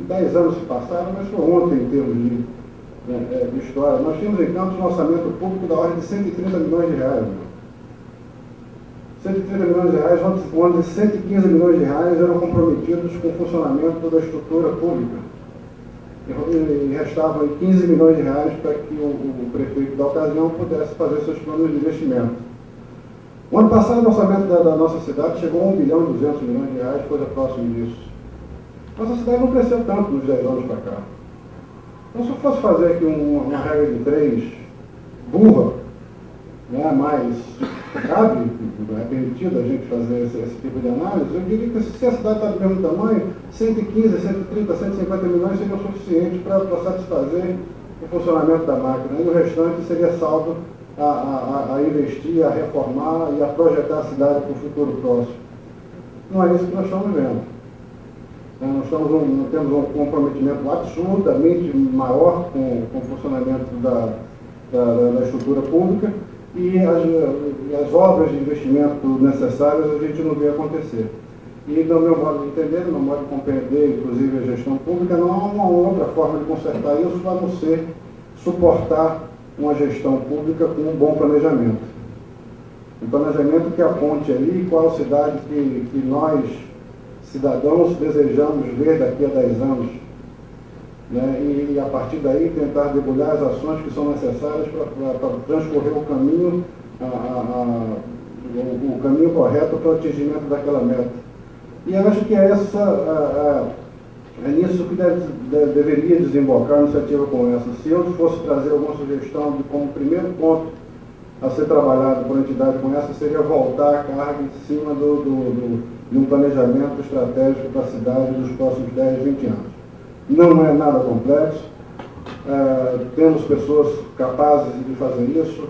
10 anos se passaram, mas foi ontem em termos de história. Nós tínhamos em Campos um orçamento público da ordem de 130 milhões de reais. 130 milhões de reais, onde 115 milhões de reais eram comprometidos com o funcionamento da estrutura pública. E restavam 15 milhões de reais para que o prefeito da ocasião pudesse fazer seus planos de investimento. O ano passado, o orçamento da nossa cidade chegou a 1 bilhão e 200 milhões de reais, coisa próxima disso. Nossa cidade não cresceu tanto nos 10 anos para cá. Então, se eu fosse fazer aqui uma regra de 3 burra, né, mas cabe, é permitido a gente fazer esse tipo de análise, eu diria que se a cidade está do mesmo tamanho, 115, 130, 150 milhões seriam suficientes para satisfazer o funcionamento da máquina. E o restante seria saldo a investir, a reformar e a projetar a cidade para o futuro próximo. Não é isso que nós estamos vendo. Nós temos um comprometimento absolutamente maior com o funcionamento da estrutura pública e as obras de investimento necessárias a gente não vê acontecer. E, no meu modo de entender, no meu modo de compreender, inclusive a gestão pública, não há uma outra forma de consertar isso a não ser suportar uma gestão pública com um bom planejamento. Um planejamento que aponte ali qual cidade que nós, cidadãos, desejamos ver daqui a 10 anos. Né? E a partir daí tentar debulhar as ações que são necessárias para transcorrer o caminho, o caminho correto para o atingimento daquela meta. E eu acho que é nisso que deveria desembocar uma iniciativa como essa. Se eu fosse trazer alguma sugestão de como primeiro ponto a ser trabalhado por uma entidade como essa, seria voltar a carga em cima de um planejamento estratégico para a cidade dos próximos 10, 20 anos. Não é nada complexo, temos pessoas capazes de fazer isso,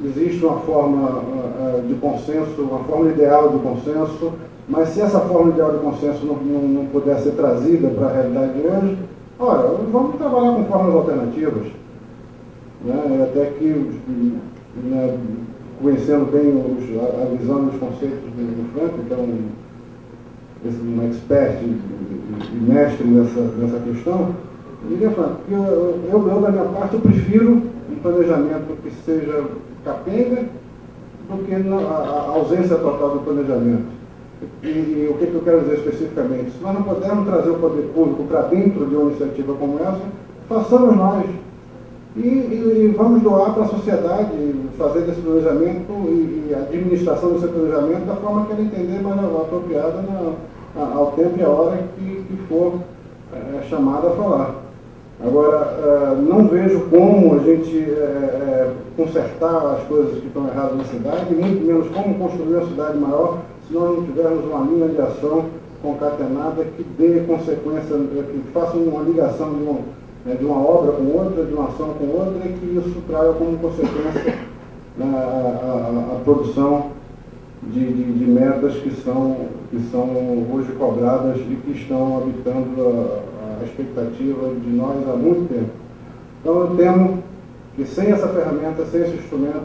existe uma forma de consenso, uma forma ideal de consenso, mas se essa forma ideal de consenso não puder ser trazida para a realidade de hoje, ora, vamos trabalhar com formas alternativas, né? Até que, né, conhecendo bem a visão e os conceitos do Frank, que é um expert e mestre nessa questão, eu diria, Frank, que eu, da minha parte, eu prefiro um planejamento que seja capenga do que a ausência total do planejamento. E o que eu quero dizer especificamente? Se nós não pudermos trazer o poder público para dentro de uma iniciativa como essa, façamos nós. E vamos doar para a sociedade, fazer desse planejamento e a administração desse planejamento da forma que ela entender mais apropriada ao tempo e à hora que for chamada a falar. Agora, não vejo como a gente consertar as coisas que estão erradas na cidade, e muito menos como construir uma cidade maior, se nós não tivermos uma linha de ação concatenada que dê consequência, que faça uma ligação de uma obra com outra, de uma ação com outra, e que isso traga como consequência a produção de metas que são hoje cobradas e que estão habitando a expectativa de nós há muito tempo. Então eu temo que sem essa ferramenta, sem esse instrumento,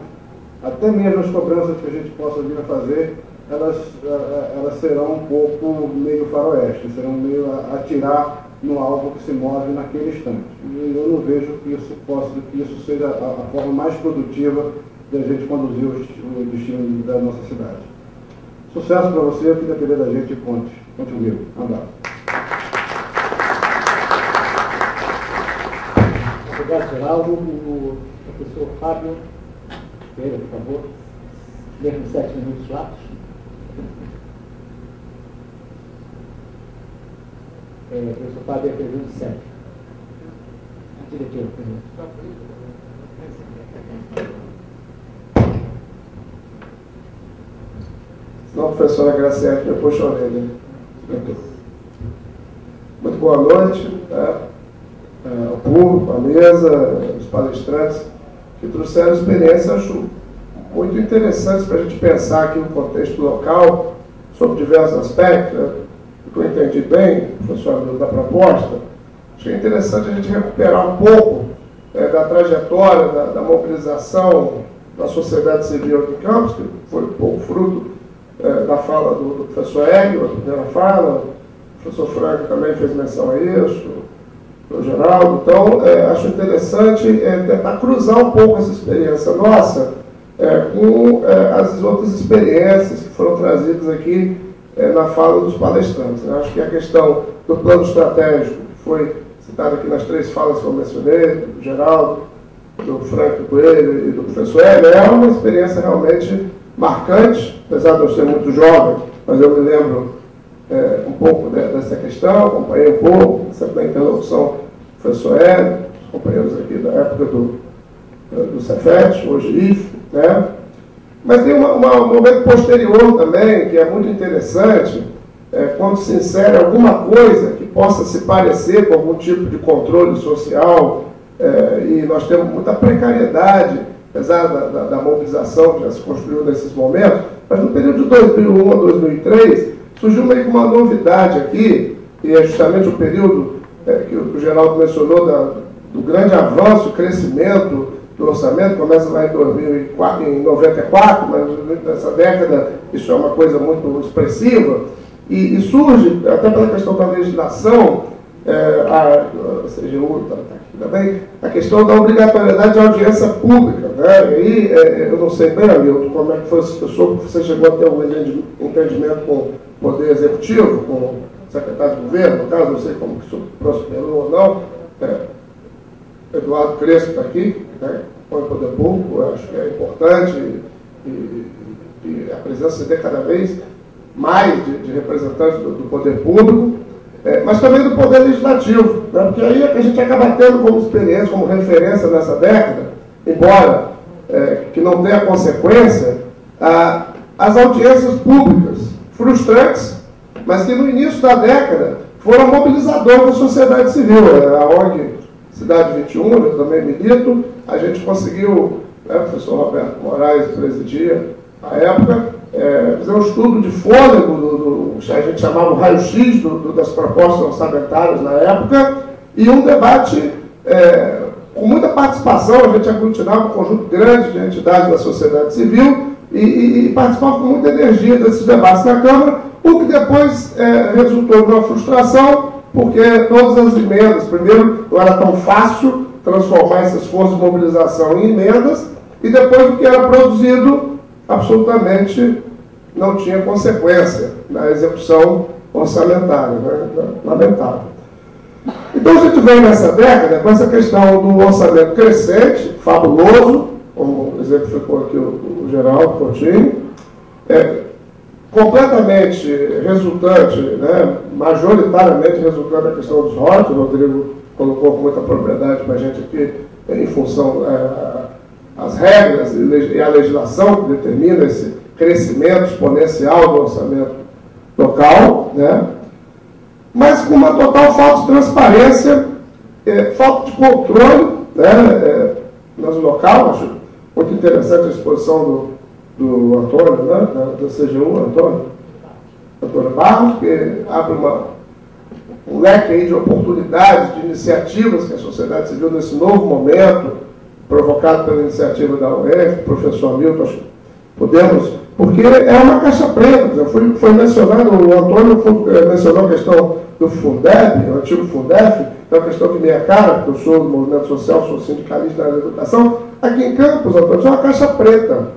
até mesmo as cobranças que a gente possa vir a fazer, elas serão um pouco meio faroeste, serão meio a atirar no alvo que se move naquele instante. E eu não vejo que isso seja a forma mais produtiva de a gente conduzir o destino da nossa cidade. Sucesso para você, o que depender da gente, conte comigo. Um abraço. Obrigado, Geraldo. O professor Fábio Pereira, por favor, mesmo 7 minutos lápis. Professor Fábio, a pergunta 7. Diretor, Não, professora Graciete, me puxou a orelha. Muito boa noite, ao público, à mesa, os palestrantes que trouxeram experiências, acho, muito interessantes para a gente pensar aqui no contexto local, sobre diversos aspectos. Que eu entendi bem, professor, da proposta. Acho que é interessante a gente recuperar um pouco da trajetória, da mobilização da sociedade civil aqui em Campos, que foi um pouco fruto da fala do professor Hélio, a primeira fala, o professor Franco também fez menção a isso, o Geraldo. Então, acho interessante tentar cruzar um pouco essa experiência nossa com as outras experiências que foram trazidas aqui na fala dos palestrantes. Eu acho que a questão do plano estratégico, que foi citado aqui nas 3 falas que eu mencionei, do Geraldo, do Franco Coelho e do professor Hélio, é uma experiência realmente marcante, apesar de eu ser muito jovem, mas eu me lembro um pouco dessa questão, acompanhei um pouco, sempre na interlocução do professor Hélio, os companheiros aqui da época do Cefet, hoje IF, né? Mas tem um momento posterior também, que é muito interessante, quando se insere alguma coisa que possa se parecer com algum tipo de controle social, e nós temos muita precariedade, apesar da mobilização que já se construiu nesses momentos, mas no período de 2001 a 2003, surgiu meio que uma novidade aqui, e é justamente o período que o Geraldo mencionou do grande avanço, crescimento do orçamento, começa lá em 94, mas nessa década isso é uma coisa muito expressiva, e surge, até pela questão da legislação, a CGU está aqui também, a questão da obrigatoriedade de audiência pública, né? E aí, eu não sei bem, Hamilton, como é que foi essa pessoa, você chegou a ter algum entendimento com o Poder Executivo, com o secretário de governo, no caso, não sei como que isso prosperou ou não. Eduardo Crespo está aqui, né? Com o Poder Público, eu acho que é importante, e a presença de cada vez mais de representantes do Poder Público, mas também do Poder Legislativo, né? Porque aí a gente acaba tendo como experiência, como referência nessa década, embora que não tenha consequência, as audiências públicas frustrantes, mas que no início da década foram mobilizadoras da sociedade civil. A ONG Cidade 21, eu também milito, a gente conseguiu, o professor Roberto Moraes presidia à época, fazer um estudo de fôlego, que a gente chamava o raio-x das propostas orçamentárias na época, e um debate com muita participação. A gente aglutinava um conjunto grande de entidades da sociedade civil e participava com muita energia desses debates na Câmara, o que depois resultou numa frustração, porque todas as emendas, primeiro, não era tão fácil transformar esse esforço de mobilização em emendas, e depois o que era produzido absolutamente não tinha consequência na execução orçamentária, né? Lamentável. Então a gente vem nessa década com essa questão do orçamento crescente, fabuloso, como exemplificou aqui o Geraldo Coutinho, completamente resultante, né, majoritariamente resultante da questão dos royalties, o Rodrigo colocou com muita propriedade para a gente aqui, em função as regras e a legislação que determina esse crescimento exponencial do orçamento local, né? Mas com uma total falta de transparência, falta de controle, né? No local. Acho muito interessante a exposição do Antônio, né? da CGU, Antônio Barros, que abre um leque aí de oportunidades, de iniciativas que a sociedade civil, nesse novo momento, provocado pela iniciativa da UF, professor Hamilton, acho que podemos, porque é uma caixa preta. Foi mencionado, o Antônio mencionou a questão do Fundeb, o antigo Fundef, é uma questão que me é cara, porque eu sou do movimento social, sou sindicalista na área da educação. Aqui em Campos, Antônio, é uma caixa preta.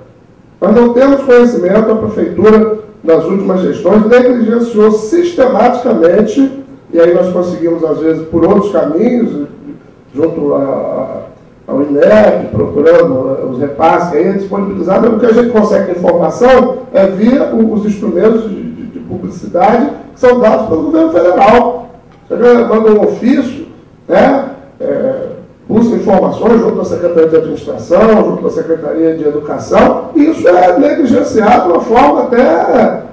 Nós não temos conhecimento, a prefeitura, nas últimas gestões, negligenciou sistematicamente, e aí nós conseguimos, às vezes, por outros caminhos, junto ao INEP, procurando os repasses, que aí é disponibilizado, o que a gente consegue informação é via os instrumentos de publicidade que são dados pelo governo federal. Você manda um ofício, né? Busca informações junto à Secretaria de Administração, junto à Secretaria de Educação, e isso é negligenciado de uma forma até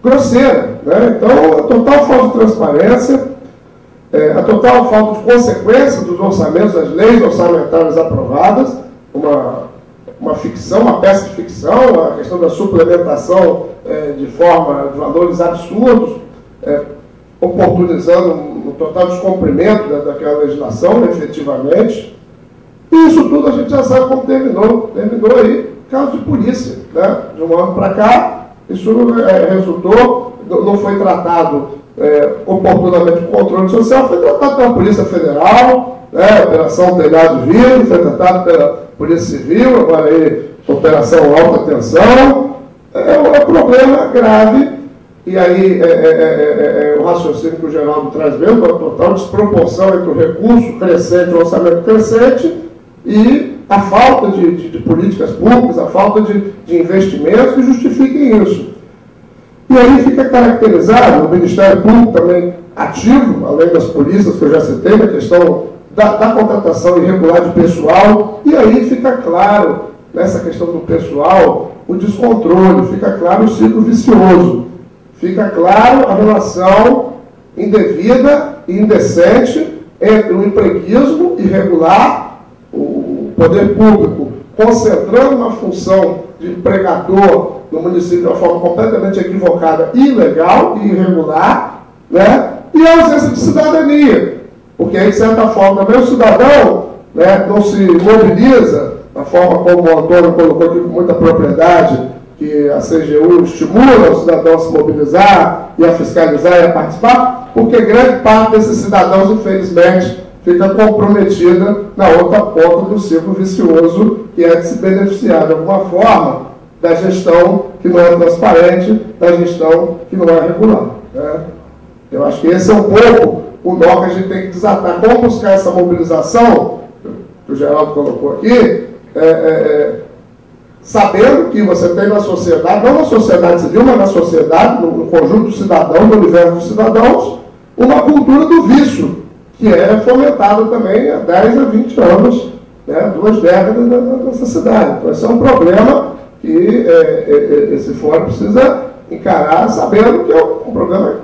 grosseira, né? Então, a total falta de transparência, a total falta de consequência dos orçamentos, das leis orçamentárias aprovadas, uma ficção, uma peça de ficção, a questão da suplementação de valores absurdos, oportunizando um total descumprimento daquela legislação, efetivamente. E isso tudo a gente já sabe como terminou. Terminou aí, caso de polícia, né? De um ano para cá, isso resultou, não foi tratado oportunamente com controle social, foi tratado pela Polícia Federal, né? Operação Telhado Vidro, foi tratado pela Polícia Civil, agora aí, Operação Alta Tensão. É um problema grave. E aí, o raciocínio que o Geraldo traz mesmo, a total desproporção entre o recurso crescente, o orçamento crescente, e a falta de políticas públicas, a falta de investimentos que justifiquem isso. E aí fica caracterizado o Ministério Público também ativo, além das polícias que eu já citei, na questão da contratação irregular de pessoal, e aí fica claro, nessa questão do pessoal, o descontrole, fica claro o ciclo vicioso. Fica claro a relação indevida e indecente entre o empreguismo irregular, o poder público concentrando uma função de empregador no município de uma forma completamente equivocada, ilegal e irregular, né? E a ausência de cidadania. Porque aí, de certa forma, também o cidadão, né, não se mobiliza da forma como o Antônio colocou aqui com muita propriedade, que a CGU estimula o cidadão a se mobilizar e a fiscalizar e a participar, porque grande parte desses cidadãos, infelizmente, fica comprometida na outra ponta do ciclo vicioso, que é de se beneficiar de alguma forma da gestão que não é transparente, da gestão que não é regular, né? Eu acho que esse é um pouco o nó que a gente tem que desatar. Como buscar essa mobilização, que o Geraldo colocou aqui, sabendo que você tem na sociedade, não na sociedade civil, mas na sociedade, no conjunto dos cidadãos, no universo dos cidadãos, uma cultura do vício, que é fomentada também há 10 a 20 anos, né, 2 décadas nessa cidade. Então, esse é um problema que esse fórum precisa encarar, sabendo que é um problema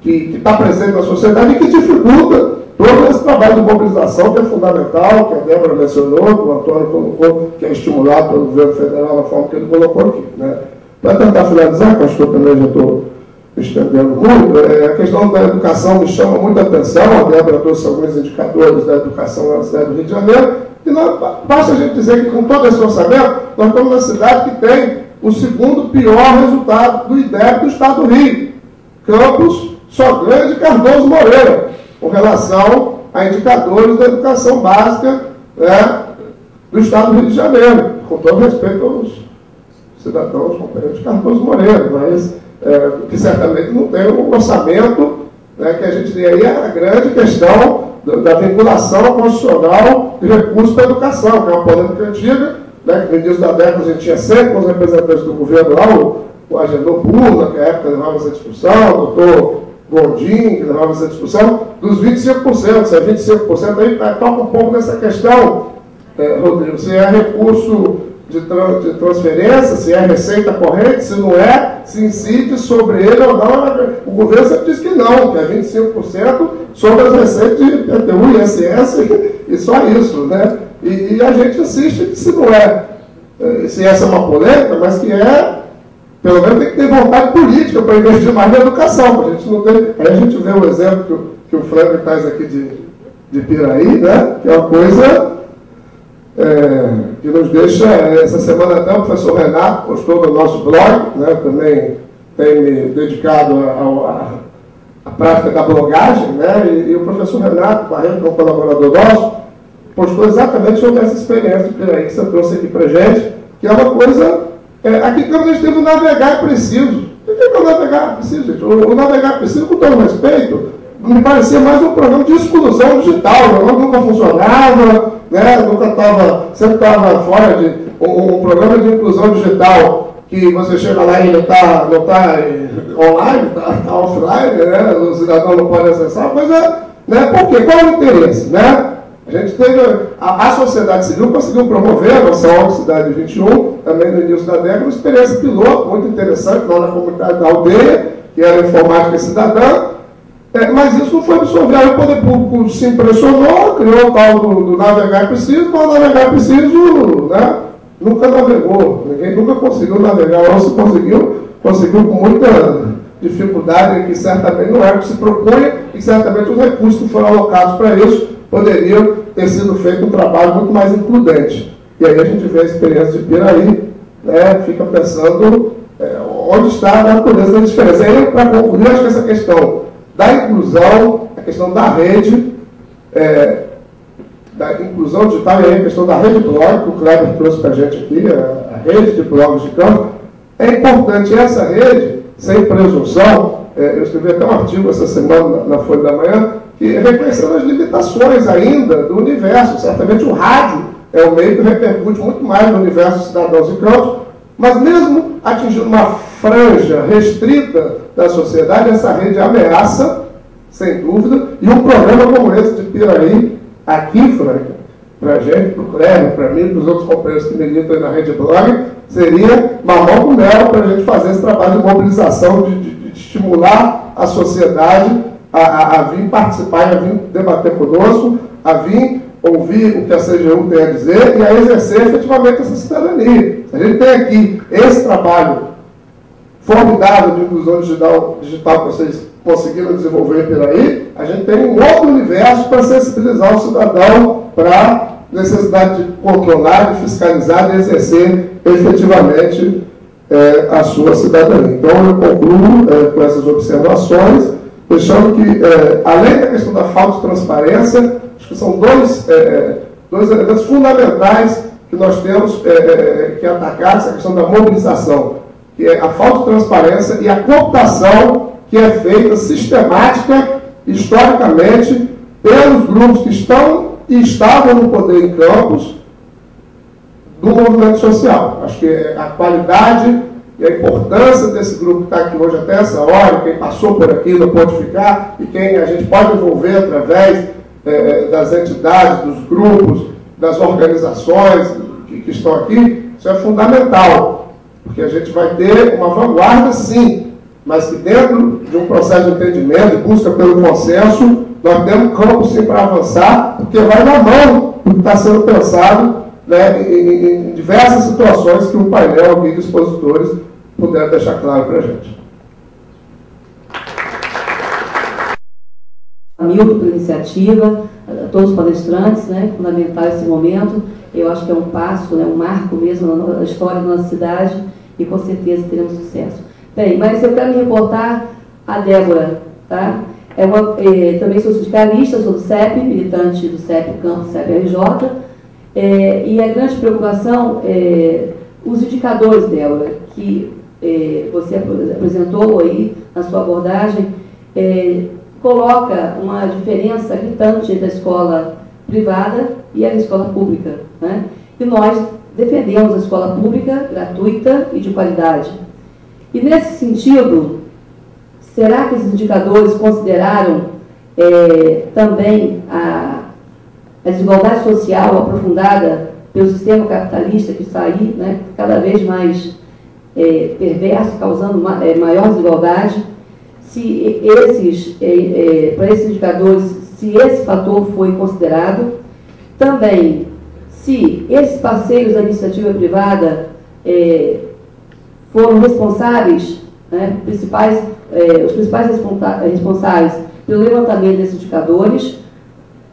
que está presente na sociedade e que dificulta todo esse trabalho de mobilização, que é fundamental, que a Débora mencionou, que o Antônio colocou, que é estimulado pelo governo federal na forma que ele colocou aqui, né? Para tentar finalizar, que eu acho que eu também já estou me estendendo muito, a questão da educação me chama muita atenção. A Débora trouxe alguns indicadores da educação na cidade do Rio de Janeiro, e basta a gente dizer que com todo esse orçamento, nós estamos na cidade que tem o segundo pior resultado do IDEB do estado do Rio. Campos só ganha de Cardoso Moreira, com relação a indicadores da educação básica, né, do estado do Rio de Janeiro, com todo respeito aos cidadãos companheiros de Cardoso Moreira, mas que certamente não tem um orçamento, né, que a gente tem aí a grande questão da vinculação constitucional de recursos para a educação, que é uma polêmica antiga, né, que no início da década a gente tinha sempre com os representantes do governo lá, o Agenor Burla, que à época levava essa discussão, o doutor Gondim, que levava essa discussão, dos 25%. Se é 25%, aí toca um pouco nessa questão, Rodrigo, se é recurso de transferência, se é receita corrente, se não é, se incide sobre ele ou não. O governo sempre diz que não, que é 25% sobre as receitas de IPTU e ISS e só isso, né? E a gente insiste que se não é, se essa é uma polêmica, mas que pelo menos tem que ter vontade política para investir mais na educação. A gente não tem, aí a gente vê o exemplo que o Frank traz aqui de Piraí, né? Que é uma coisa que nos deixa, essa semana até o professor Renato postou no nosso blog, né? Também tem me dedicado à prática da blogagem, né? E o professor Renato Barreto, que é um colaborador nosso, postou exatamente sobre essa experiência de Piraí que você trouxe aqui para gente, que é uma coisa. Aqui quando a gente teve o Navegar é Preciso. O que é o Navegar é Preciso, gente? O Navegar é Preciso, com todo respeito, me parecia mais um programa de exclusão digital. O programa nunca funcionava, né? Sempre estava fora de um programa de inclusão digital, que você chega lá e não está online, está offline, né? O cidadão não pode acessar, mas né? Por quê? Qual é o interesse, né? A gente teve, a sociedade civil conseguiu promover a nossa ONG Cidade 21, também no início da década, uma experiência piloto muito interessante lá na comunidade da aldeia, que era informática cidadã, mas isso não foi absorvido. Aí o poder público se impressionou, criou o tal do Navegar Preciso, mas o Navegar Preciso, né, nunca navegou, ninguém nunca conseguiu navegar, ou se conseguiu com muita dificuldade, que certamente não era o que se propunha, e certamente os recursos que foram alocados para isso poderiam ter sido feito um trabalho muito mais includente. E aí a gente vê a experiência de Piraí, né, fica pensando onde está a natureza da diferença. E aí, para concluir, acho que essa questão da inclusão, a questão da rede, da inclusão digital, e aí a questão da rede blog, que o Kleber trouxe para a gente aqui, a rede de blogs de campo, é importante essa rede, sem presunção. Eu escrevi até um artigo essa semana na Folha da Manhã, que reconhecendo as limitações ainda do universo. Certamente o rádio é o meio que repercute muito mais no universo dos cidadãos e campos, mas mesmo atingindo uma franja restrita da sociedade, essa rede ameaça, sem dúvida, e um programa como esse de Piraí, aqui, Frank, para a gente, para o Kleber, para mim, para os outros companheiros que militam aí na Rede Blog, seria mamão com mel para a gente fazer esse trabalho de mobilização, de estimular a sociedade a vir participar, a vir debater conosco, a vir ouvir o que a CGU tem a dizer e a exercer efetivamente essa cidadania. A gente tem aqui esse trabalho formidável de inclusão digital que vocês conseguiram desenvolver em Piraí, a gente tem um outro universo para sensibilizar o cidadão para a necessidade de controlar, de fiscalizar, de exercer efetivamente a sua cidadania. Então, eu concluo com essas observações, deixando que, além da questão da falta de transparência, acho que são dois elementos fundamentais que nós temos que atacar, essa questão da mobilização, que é a falta de transparência e a cooptação que é feita sistemática, historicamente, pelos grupos que estão e estavam no poder em campos do movimento social. Acho que a qualidade e a importância desse grupo que está aqui hoje até essa hora, quem passou por aqui no Pontificar e quem a gente pode envolver através das entidades, dos grupos, das organizações que estão aqui, isso é fundamental, porque a gente vai ter uma vanguarda, sim, mas que dentro de um processo de entendimento, de busca pelo consenso, nós temos campo, sim, para avançar, porque vai na mão do que está sendo pensado, né, em diversas situações que o painel aqui de expositores puder deixar claro para a gente. Milton pela iniciativa, a todos os palestrantes, né, fundamental esse momento. Eu acho que é um passo, né, um marco mesmo na história da nossa cidade e com certeza teremos sucesso. Bem, mas eu quero me reportar a Débora, tá? Também sou sindicalista, sou do CEP, militante do CEP Campus, CEP-RJ, e a grande preocupação os indicadores, Débora, que você apresentou aí na sua abordagem, coloca uma diferença gritante entre a escola privada e a escola pública, né? E nós defendemos a escola pública gratuita e de qualidade. E nesse sentido, será que esses indicadores consideraram também a desigualdade social aprofundada pelo sistema capitalista que está aí, né, cada vez mais perverso, causando maior desigualdade? Se para esses indicadores, se esse fator foi considerado, também se esses parceiros da iniciativa privada foram responsáveis, né, os principais responsáveis pelo levantamento desses indicadores,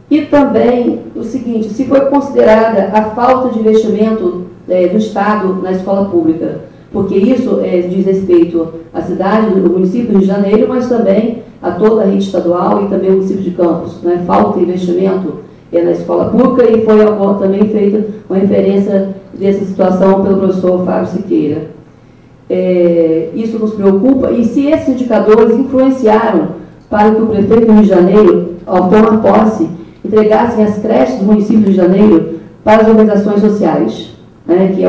e também o seguinte, se foi considerada a falta de investimento do Estado na escola pública, porque isso diz respeito à cidade, do município do Rio de Janeiro, mas também a toda a rede estadual e também o município de Campos, né? Falta de investimento na escola pública, e foi também feita uma referência dessa situação pelo professor Fábio Siqueira. Isso nos preocupa, e se esses indicadores influenciaram para que o prefeito do Rio de Janeiro, ao tomar posse, entregassem as creches do município do Rio de Janeiro para as organizações sociais, né, que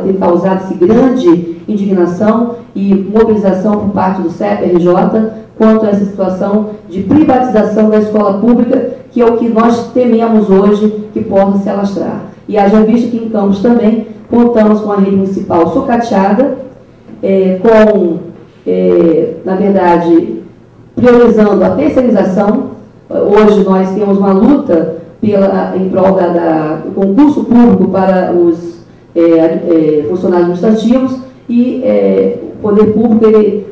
tem causado grande indignação e mobilização por parte do CEP-RJ quanto a essa situação de privatização da escola pública, que é o que nós tememos hoje que possa se alastrar. E haja visto que em Campos também contamos com a rede municipal sucateada, na verdade, priorizando a terceirização. Hoje nós temos uma luta em prol do concurso público para os funcionários administrativos, e o poder público,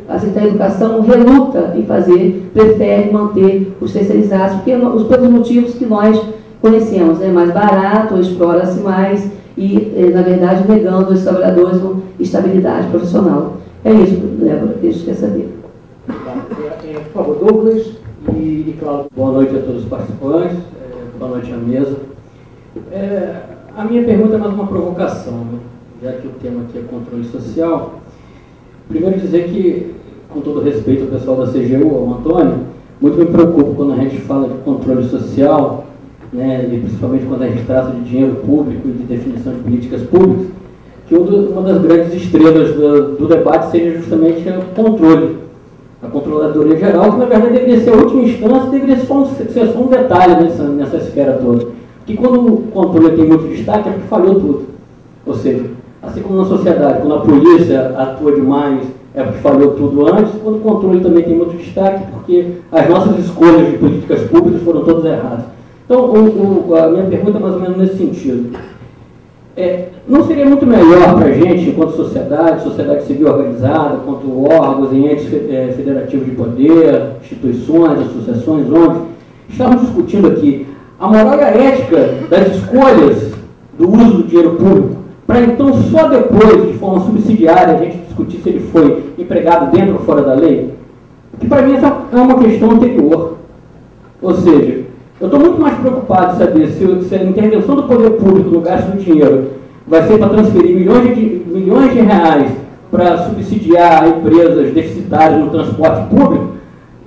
a Secretaria da Educação, reluta em prefere manter os terceirizados, pelos motivos que nós conhecemos, né? Mais barato, explora-se mais e, na verdade, negando aos trabalhadores uma estabilidade profissional. É isso, Débora, que a gente quer saber. Por favor, Douglas e Cláudio. Boa noite a todos os participantes, boa noite à mesa. A minha pergunta é mais uma provocação, né? Já que o tema aqui é controle social. Primeiro dizer que, com todo respeito ao pessoal da CGU, ao Antônio, muito me preocupa quando a gente fala de controle social, né, e principalmente quando a gente trata de dinheiro público e de definição de políticas públicas, que uma das grandes estrelas do debate seja justamente o controle, a controladoria geral, que na verdade deveria ser a última instância, deveria ser só um detalhe nessa esfera toda. Porque quando o controle tem muito destaque, é porque falhou tudo. Ou seja, assim como na sociedade, quando a polícia atua demais, é porque falhou tudo antes, quando o controle também tem muito destaque, porque as nossas escolhas de políticas públicas foram todas erradas. Então, a minha pergunta é mais ou menos nesse sentido. Não seria muito melhor para a gente, enquanto sociedade civil organizada, quanto órgãos e entes federativos de poder, instituições, associações, ONGs, estamos discutindo aqui a moral e a ética das escolhas do uso do dinheiro público, para então só depois, de forma subsidiária, a gente discutir se ele foi empregado dentro ou fora da lei? Que para mim essa é uma questão anterior. Ou seja, eu estou muito mais preocupado em saber se a intervenção do poder público no gasto do dinheiro vai ser para transferir milhões de reais para subsidiar empresas deficitárias no transporte público,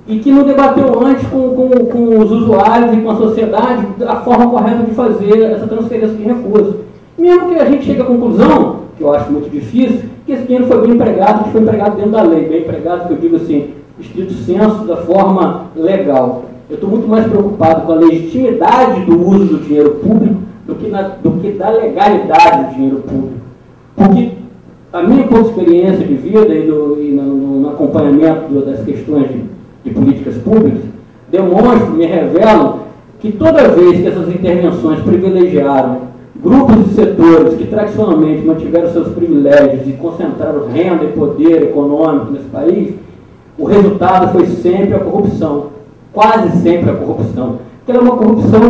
e que não debateu antes com os usuários e com a sociedade a forma correta de fazer essa transferência de recursos. Mesmo que a gente chegue à conclusão, que eu acho muito difícil, que esse dinheiro foi bem empregado, que foi empregado dentro da lei, bem empregado, que eu digo assim, estrito senso, da forma legal. Eu estou muito mais preocupado com a legitimidade do uso do dinheiro público do que da legalidade do dinheiro público. Porque a minha pouca experiência de vida e no acompanhamento das questões de políticas públicas demonstram, me revelam, que toda vez que essas intervenções privilegiaram grupos e setores que tradicionalmente mantiveram seus privilégios e concentraram renda e poder econômico nesse país, o resultado foi sempre a corrupção, quase sempre a corrupção. Porque ela é uma corrupção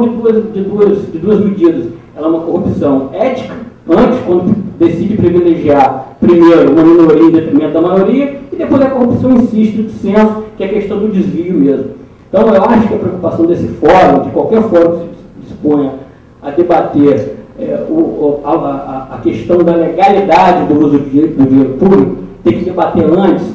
de duas medidas. Ela é uma corrupção ética, antes, quando decide privilegiar primeiro uma minoria em detrimento da maioria, e depois a corrupção em si, estrito senso, que é a questão do desvio mesmo. Então eu acho que a preocupação desse fórum, de qualquer fórum que se disponha a debater a questão da legalidade do uso do dinheiro público, tem que debater antes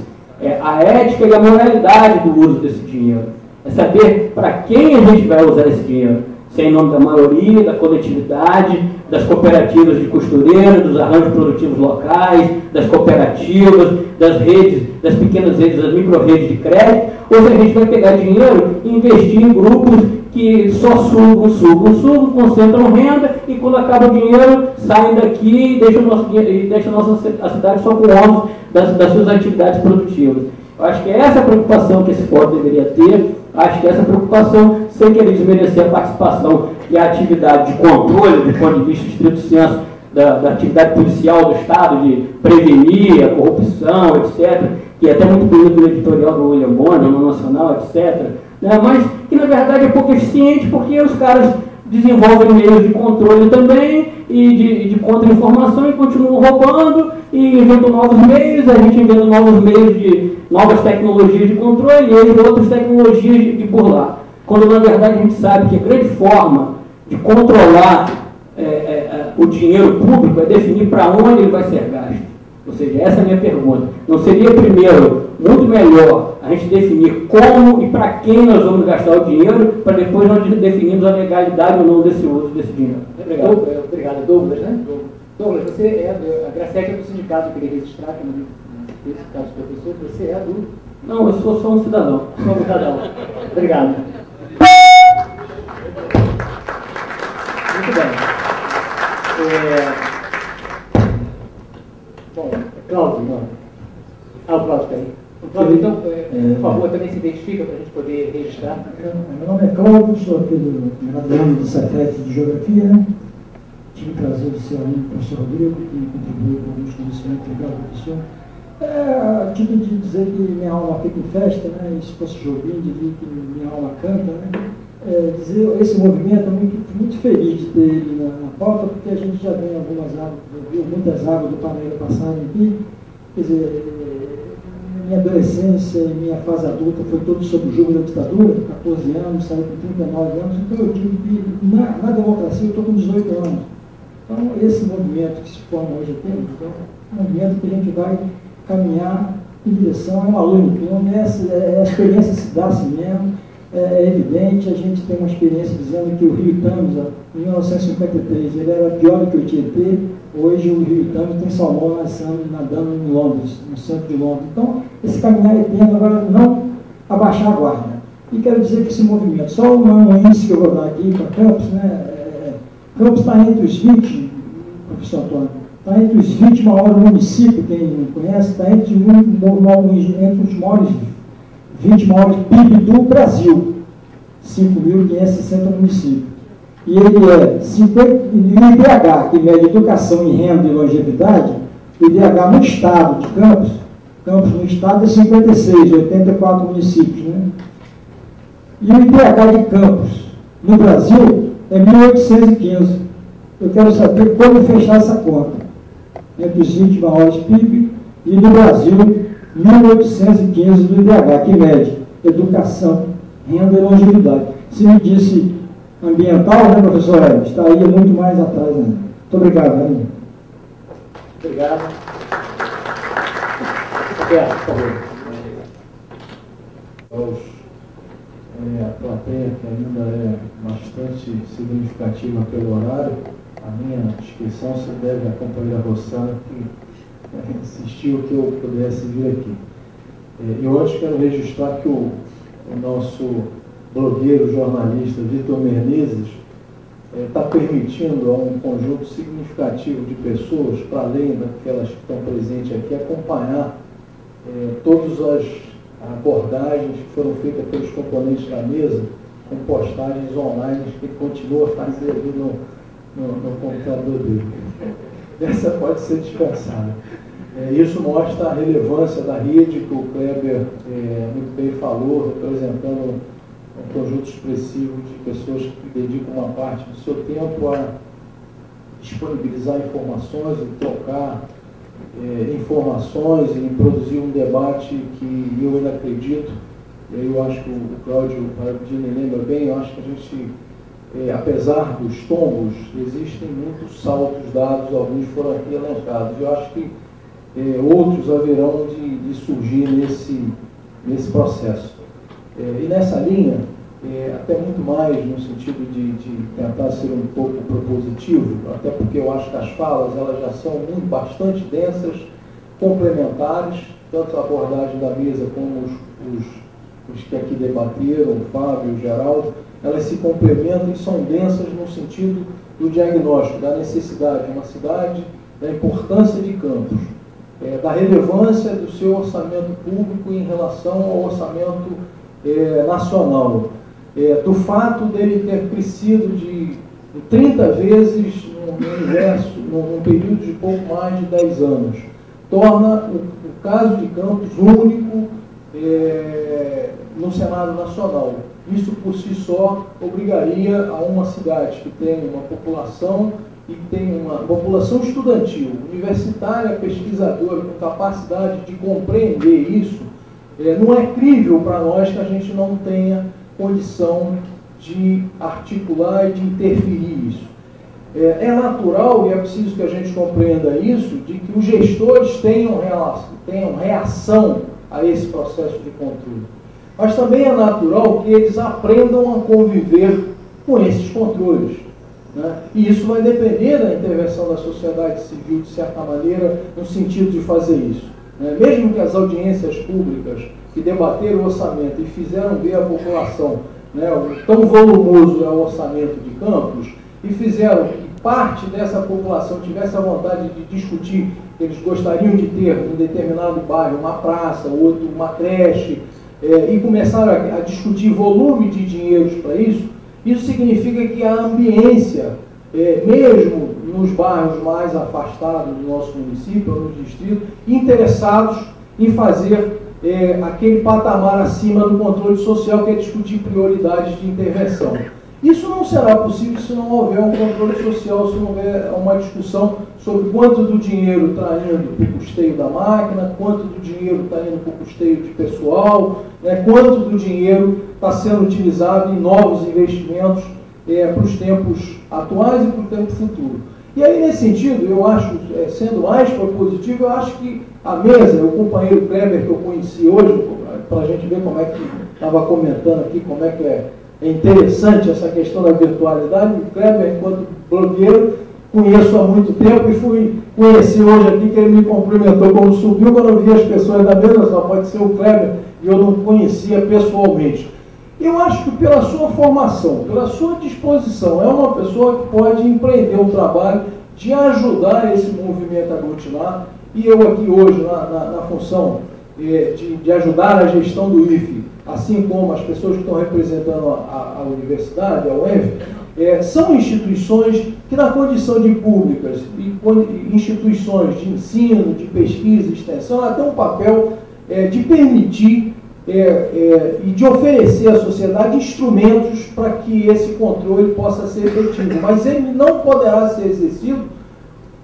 a ética e a moralidade do uso desse dinheiro. É saber para quem a gente vai usar esse dinheiro. Se é em nome da maioria, da coletividade, das cooperativas de costureira, dos arranjos produtivos locais, das cooperativas, das redes, das pequenas redes, das micro-redes de crédito, ou se a gente vai pegar dinheiro e investir em grupos que só sugam, concentram renda e quando acaba o dinheiro saem daqui e deixam a cidade só com o ônus das suas atividades produtivas. Eu acho que é essa a preocupação que esse fórum deveria ter, acho que essa preocupação, sem querer desmerecer a participação e a atividade de controle, do ponto de vista estrito senso, da atividade policial do Estado, de prevenir a corrupção, etc., que é até muito bonito do editorial do William Bonner, no Nacional, etc., né? Mas que na verdade é pouco eficiente porque os caras desenvolvem meios de controle também e de contra-informação e continuam roubando e inventam novos meios, a gente inventa novos meios de novas tecnologias de controle e eles outras tecnologias de burlar. Quando na verdade a gente sabe que a grande forma de controlar o dinheiro público é definir para onde ele vai ser gasto. Ou seja, essa é a minha pergunta. Não seria primeiro muito melhor a gente definir como e para quem nós vamos gastar o dinheiro, para depois nós definirmos a legalidade ou não desse uso desse dinheiro? Obrigado. Obrigado, Douglas, né? Douglas, você é a Gracete é do sindicato, eu queria registrar, que no sindicato dos professores, você é do... Não, eu sou só um cidadão. Só um cidadão. Obrigado. Muito bem. Bom, Cláudio, não. O Cláudio está aí. O Cláudio, então, por favor, também se identifica para a gente poder registrar. Meu nome é Cláudio, sou aqui do graduando do Cefet de Geografia, né? Tive o prazer de ser aluno do professor Rodrigo, que contribuiu com alguns conhecimentos ligados ao professor. Tive de dizer que minha alma fica em festa, né? E se fosse Jobim, diria que minha alma canta, né? Dizer esse movimento é muito feliz de ter ele na pauta, porque a gente já vem algumas águas, viu muitas águas do Parnaíba passarem aqui. Quer dizer, minha adolescência e minha fase adulta foi toda sob o jugo da ditadura, 14 anos, saí com 39 anos, então eu digo que na democracia eu estou com 18 anos. Então esse movimento que se forma hoje aqui, é um movimento que a gente vai caminhar em direção a uma luta, a experiência se dá assim mesmo. É evidente, a gente tem uma experiência dizendo que o Rio Tâmisa, em 1953, ele era pior do que o Tietê. Hoje o Rio Tâmisa tem salmão nadando em Londres, no centro de Londres. Então, esse caminhar é tendo agora não abaixar a guarda. E quero dizer que esse movimento, só um índice que eu vou dar aqui para Campos, né? Campos está entre os 20, professor Antônio, está entre os 20 maiores municípios, quem não conhece, está entre os maiores 20 maiores PIB do Brasil, 5.560 municípios. E ele é 50, e o IDH, que mede educação em renda e longevidade, o IDH no estado de Campos no estado é 56, 84 municípios. Né? E o IDH de Campos, no Brasil, é 1.815. Eu quero saber como fechar essa conta entre os 20 maiores PIB e do Brasil, 1.815 do IDH, que mede educação, renda e longevidade. Se me disse ambiental, né, professor Hermes, está aí muito mais atrás ainda. Muito obrigado, né? Obrigado. Roberto, por favor. A plateia, que ainda é bastante significativa pelo horário, a minha inscrição se deve à companheira Rossana, que insistiu que eu pudesse vir aqui. E hoje quero registrar que o nosso blogueiro jornalista Vitor Menezes está permitindo a um conjunto significativo de pessoas, para além daquelas que estão presentes aqui, acompanhar todas as abordagens que foram feitas pelos componentes da mesa, com postagens online que ele continua a fazer ali no computador dele. Essa pode ser dispensada. Isso mostra a relevância da rede que o Kleber muito bem falou, representando um conjunto expressivo de pessoas que dedicam uma parte do seu tempo a disponibilizar informações e trocar informações e produzir um debate que eu ainda acredito, e eu acho que o Cláudio Paradini lembra bem, eu acho que a gente, apesar dos tombos, existem muitos saltos dados, alguns foram aqui elencados, eu acho que outros haverão de surgir nesse processo. E nessa linha, até muito mais no sentido de tentar ser um pouco propositivo, até porque eu acho que as falas elas já são bastante densas, complementares, tanto a abordagem da mesa como os que aqui debateram, o Fábio, o Geraldo, elas se complementam e são densas no sentido do diagnóstico, da necessidade de uma cidade, da importância de Campos, da relevância do seu orçamento público em relação ao orçamento nacional, do fato dele ter crescido de 30 vezes num período de pouco mais de 10 anos. Torna o caso de Campos único no Senado Nacional. Isso por si só obrigaria a uma cidade que tem uma população e tem uma população estudantil, universitária, pesquisadora, com capacidade de compreender isso, não é crível para nós que a gente não tenha condição de articular e de interferir isso. É natural, e é preciso que a gente compreenda isso, de que os gestores tenham reação a esse processo de controle. Mas também é natural que eles aprendam a conviver com esses controles, né? E isso vai depender da intervenção da sociedade civil, de certa maneira, no sentido de fazer isso, né? Mesmo que as audiências públicas que debateram o orçamento e fizeram ver à população, né, o tão volumoso é o orçamento de Campos, e fizeram que parte dessa população tivesse a vontade de discutir que eles gostariam de ter em determinado bairro uma praça, outro uma creche, e começaram a discutir volume de dinheiros para isso, isso significa que a ambiência, mesmo nos bairros mais afastados do nosso município, ou nos distritos, interessados em fazer aquele patamar acima do controle social, que é discutir prioridades de intervenção. Isso não será possível se não houver um controle social, se não houver uma discussão sobre quanto do dinheiro está indo para o custeio da máquina, quanto do dinheiro está indo para o custeio de pessoal, né, quanto do dinheiro está sendo utilizado em novos investimentos para os tempos atuais e para o tempo futuro. E aí, nesse sentido, eu acho, sendo mais propositivo, eu acho que a mesa, o companheiro Kleber que eu conheci hoje, para a gente ver como é que estava comentando aqui, como é que é interessante essa questão da virtualidade. O Kleber, enquanto blogueiro, conheço há muito tempo e fui conhecer hoje aqui, que ele me cumprimentou quando subiu, quando eu vi as pessoas da mesa, só pode ser o Kleber, e eu não conhecia pessoalmente. Eu acho que pela sua formação, pela sua disposição, é uma pessoa que pode empreender um trabalho de ajudar esse movimento a aglutinar, e eu aqui hoje, na função de ajudar a gestão do IFE, assim como as pessoas que estão representando a universidade, a UENF, são instituições que, na condição de públicas e instituições de ensino, de pesquisa e extensão, ela tem um papel de permitir e de oferecer à sociedade instrumentos para que esse controle possa ser efetivo. Mas ele não poderá ser exercido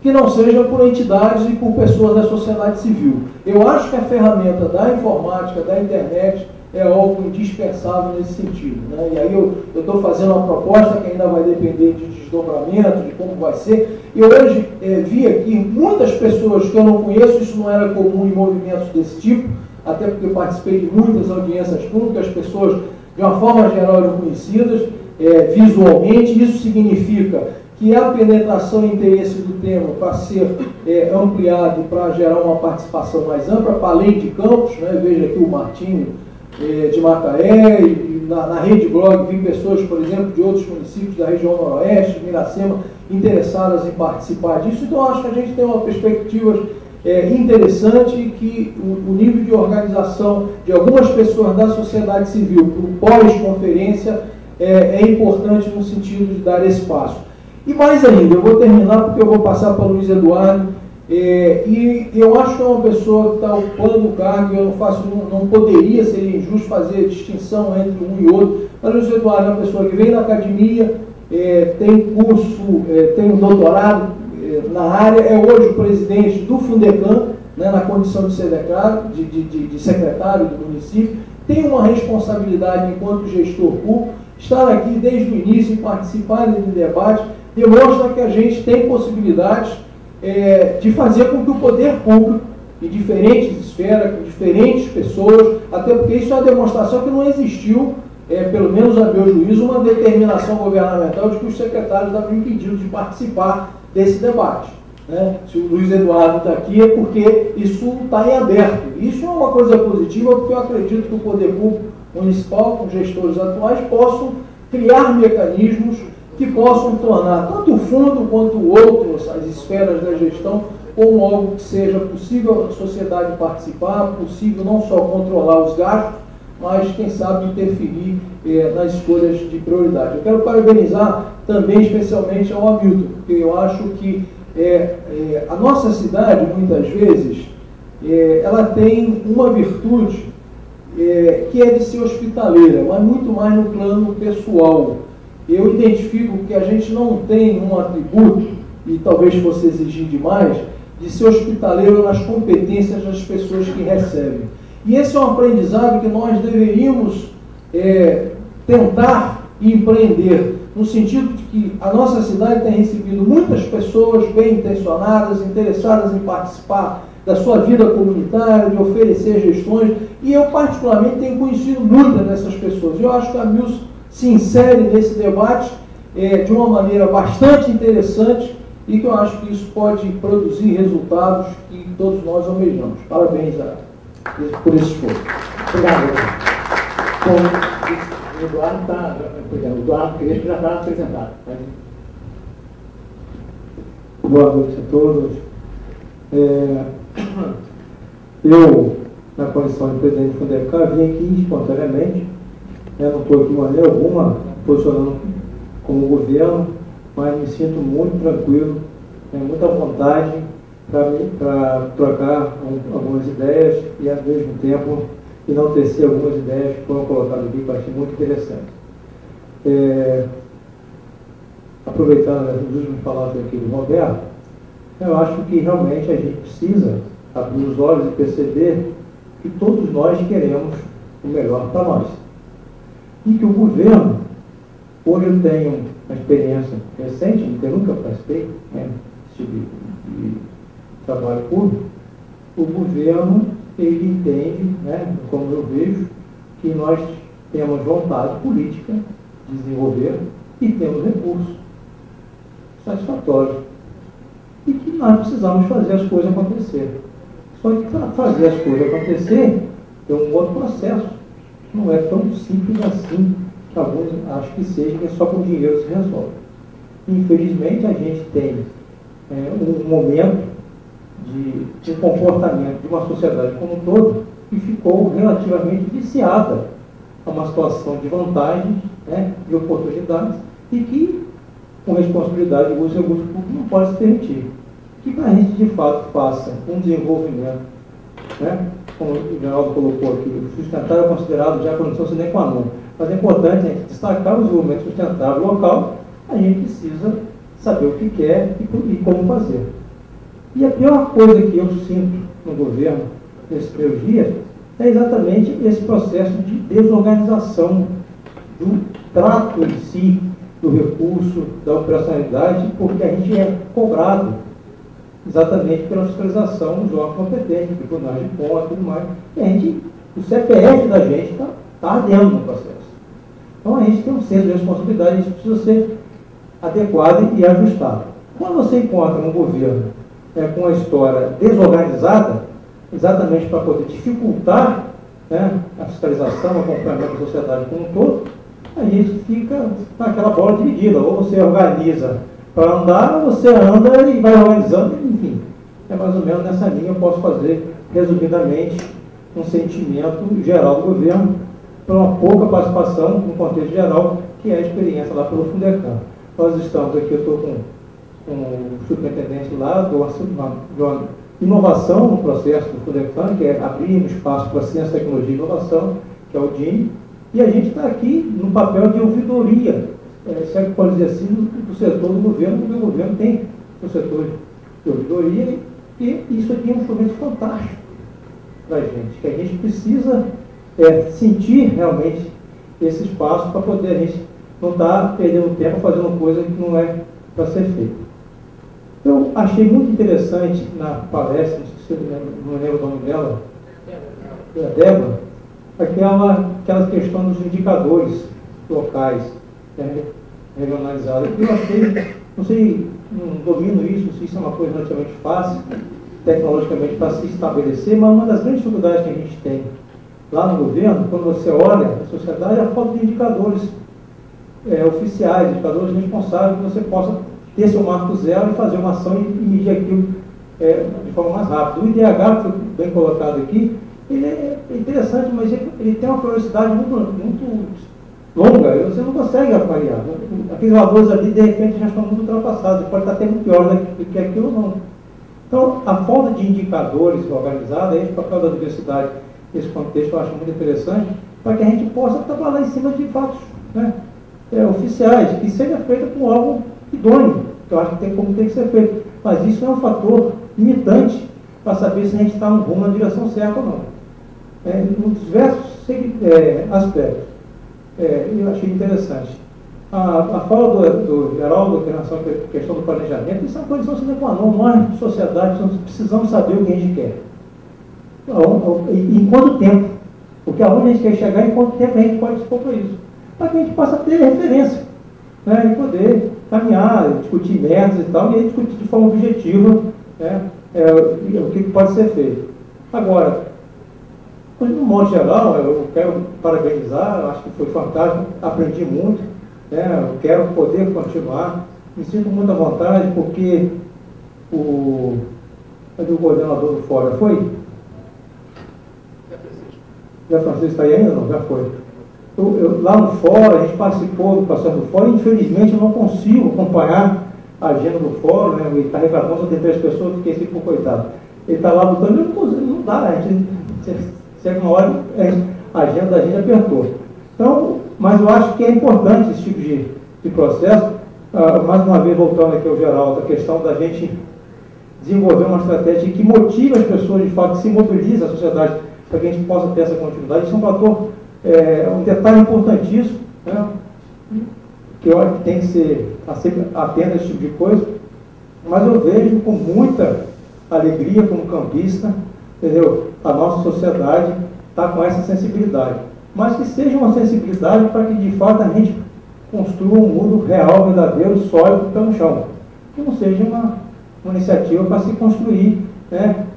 que não seja por entidades e por pessoas da sociedade civil. Eu acho que a ferramenta da informática, da internet, é algo indispensável nesse sentido, né? E aí eu estou fazendo uma proposta que ainda vai depender de desdobramento, de como vai ser. E hoje vi aqui muitas pessoas que eu não conheço, isso não era comum em movimentos desse tipo, até porque eu participei de muitas audiências públicas, as pessoas, de uma forma geral, eram conhecidas visualmente. Isso significa que a penetração e interesse do tema para ser ampliado e para gerar uma participação mais ampla, para além de Campos, né? Veja aqui o Martinho de Macaé, e na Rede Blog vi pessoas, por exemplo, de outros municípios da região noroeste, de Miracema, interessadas em participar disso. Então, acho que a gente tem uma perspectiva interessante, e que o nível de organização de algumas pessoas da sociedade civil para o pós-conferência é importante no sentido de dar esse passo. E mais ainda, eu vou terminar porque eu vou passar para o Luiz Eduardo, e eu acho que é uma pessoa que está ocupando o cargo, eu não poderia, seria injusto fazer distinção entre um e outro, mas o Luiz Eduardo é uma pessoa que vem da academia, tem curso, tem um doutorado na área, é hoje o presidente do Fundecam, né, na condição de secretário, de secretário do município, tem uma responsabilidade enquanto gestor público. Estar aqui desde o início e participar do debate demonstra que a gente tem possibilidades de fazer com que o poder público, em diferentes esferas, com diferentes pessoas, até porque isso é uma demonstração que não existiu pelo menos a meu juízo, uma determinação governamental de que os secretários estavam impedidos de participar desse debate. Né? Se o Luiz Eduardo está aqui é porque isso está em aberto. Isso é uma coisa positiva, porque eu acredito que o poder público municipal, com gestores atuais, possam criar mecanismos que possam tornar tanto o fundo quanto o outro, as esferas da gestão, como algo que seja possível a sociedade participar, possível não só controlar os gastos, mas, quem sabe, interferir nas escolhas de prioridade. Eu quero parabenizar também, especialmente, ao Hamilton, porque eu acho que a nossa cidade, muitas vezes, ela tem uma virtude que é de ser hospitaleira, mas muito mais no plano pessoal. Eu identifico que a gente não tem um atributo, e talvez fosse exigir demais, de ser hospitaleiro nas competências das pessoas que recebem. E esse é um aprendizado que nós deveríamos tentar empreender, no sentido de que a nossa cidade tem recebido muitas pessoas bem intencionadas, interessadas em participar da sua vida comunitária, de oferecer gestões, e eu particularmente tenho conhecido muitas dessas pessoas. Eu acho que a Mills se insere nesse debate de uma maneira bastante interessante e que eu acho que isso pode produzir resultados que todos nós almejamos. Parabéns por esse esforço. Obrigado. Bom, o Eduardo está... O Eduardo Crespo já está apresentado. Boa noite a todos. Eu, na condição de presidente do Fundecam, vim aqui espontaneamente. Não estou aqui de maneira alguma posicionando como governo, mas me sinto muito tranquilo, tenho muita vontade para trocar algumas ideias e, ao mesmo tempo, enaltecer algumas ideias que foram colocadas aqui, que eu achei muito interessante. Aproveitando as últimas palavras aqui do Roberto, eu acho que realmente a gente precisa abrir os olhos e perceber que todos nós queremos o melhor para nós. E que o governo, hoje eu tenho uma experiência recente, porque eu nunca participei desse tipo de trabalho público, o governo, ele entende, como eu vejo, que nós temos vontade política de desenvolver e temos recursos satisfatórios. E que nós precisamos fazer as coisas acontecer. Só que para fazer as coisas acontecer, tem um outro processo. Não é tão simples assim, que alguns acham que seja, que só com dinheiro se resolve. Infelizmente, a gente tem um momento de comportamento de uma sociedade como um todo que ficou relativamente viciada a uma situação de vantagens, de oportunidades, e que, com responsabilidade de uso e recurso público, não pode se permitir. Que para a gente, de fato, faça um desenvolvimento, como o Geraldo colocou aqui, o sustentável é considerado já condição sine qua non. Mas é importante a gente destacar o desenvolvimento sustentável local, a gente precisa saber o que quer e como fazer. E a pior coisa que eu sinto no governo nesses primeiros dias é exatamente esse processo de desorganização do trato em si, do recurso, da operacionalidade, porque a gente é cobrado exatamente pela fiscalização dos órgãos competentes, tribunais de contas e tudo mais. E a gente, o CPF da gente está ardendo no processo. Então a gente tem um senso de responsabilidade, isso precisa ser adequado e ajustado. Quando você encontra um governo com uma história desorganizada, exatamente para poder dificultar a fiscalização, o acompanhamento da sociedade como um todo, a gente fica naquela bola dividida. Ou você organiza para andar, ou você anda e vai organizando, enfim. É mais ou menos nessa linha. Eu posso fazer, resumidamente, um sentimento geral do governo para uma pouca participação no contexto geral, que é a experiência lá pelo Fundecam. Nós estamos aqui, eu estou com o superintendente lá, de uma inovação no processo do Fundecam, que é abrir um espaço para ciência, tecnologia e inovação, que é o DINE, e a gente está aqui no papel de ouvidoria, se é que pode dizer assim, do setor do governo, porque o governo tem o setor de ouvidoria, e isso aqui é um instrumento fantástico para a gente, que a gente precisa sentir realmente esse espaço para poder a gente não estar perdendo tempo fazendo coisa que não é para ser feita. Eu achei muito interessante na palestra, não lembro o nome dela, a Débora, aquela questão dos indicadores locais, regionalizados. Eu achei, não domino isso, não sei se é uma coisa relativamente fácil, tecnologicamente, para se estabelecer, mas uma das grandes dificuldades que a gente tem lá no governo, quando você olha a sociedade, é a falta de indicadores oficiais, indicadores responsáveis, que você possa ter seu marco zero e fazer uma ação e medir aquilo de forma mais rápida. O IDH, que foi bem colocado aqui, ele é interessante, mas ele tem uma velocidade muito longa, você não consegue avaliar. Aqueles valores ali, de repente, já estão muito ultrapassados, pode estar até muito pior do que aquilo não. Então, a falta de indicadores organizados, aí o papel da universidade nesse contexto eu acho muito interessante, para que a gente possa trabalhar em cima de fatos oficiais, que seja feito com algo idôneo, que eu acho que tem que ser feito. Mas isso é um fator limitante para saber se a gente está no rumo na direção certa ou não. Nos diversos aspectos. Eu achei interessante. A fala do Geraldo em relação à questão do planejamento, isso é uma condição sine qua non. Nós, sociedade, precisamos saber o que a gente quer. Em quanto tempo? Porque aonde a gente quer chegar, em quanto tempo a gente pode dispor para isso. Para que a gente possa ter referência, e poder caminhar, discutir metas e tal, e aí discutir de forma objetiva o que pode ser feito. Agora, no modo geral, eu quero parabenizar, eu acho que foi fantástico, aprendi muito, eu quero poder continuar, me sinto muito à vontade, porque o coordenador do fórum foi? Já Francisco está aí ainda? Não, já foi. Lá no fórum, a gente participou do processo do fórum, infelizmente eu não consigo acompanhar a agenda do fórum, ele está reclamando, só tem 3 pessoas, fiquei assim, coitado. Ele está lá lutando, não dá, a gente chega uma hora, a agenda da gente apertou. Então, mas eu acho que é importante esse tipo de processo, mais uma vez voltando aqui ao Geraldo, a questão da gente desenvolver uma estratégia que motive as pessoas, de fato, que se mobilize a sociedade, para que a gente possa ter essa continuidade. Isso é um fator, um detalhe importantíssimo, que eu acho que tem que ser atento a esse tipo de coisa, mas eu vejo com muita alegria como campista, entendeu? A nossa sociedade está com essa sensibilidade, mas que seja uma sensibilidade para que de fato a gente construa um mundo real, verdadeiro, sólido, pé no chão, que não seja uma iniciativa para se construir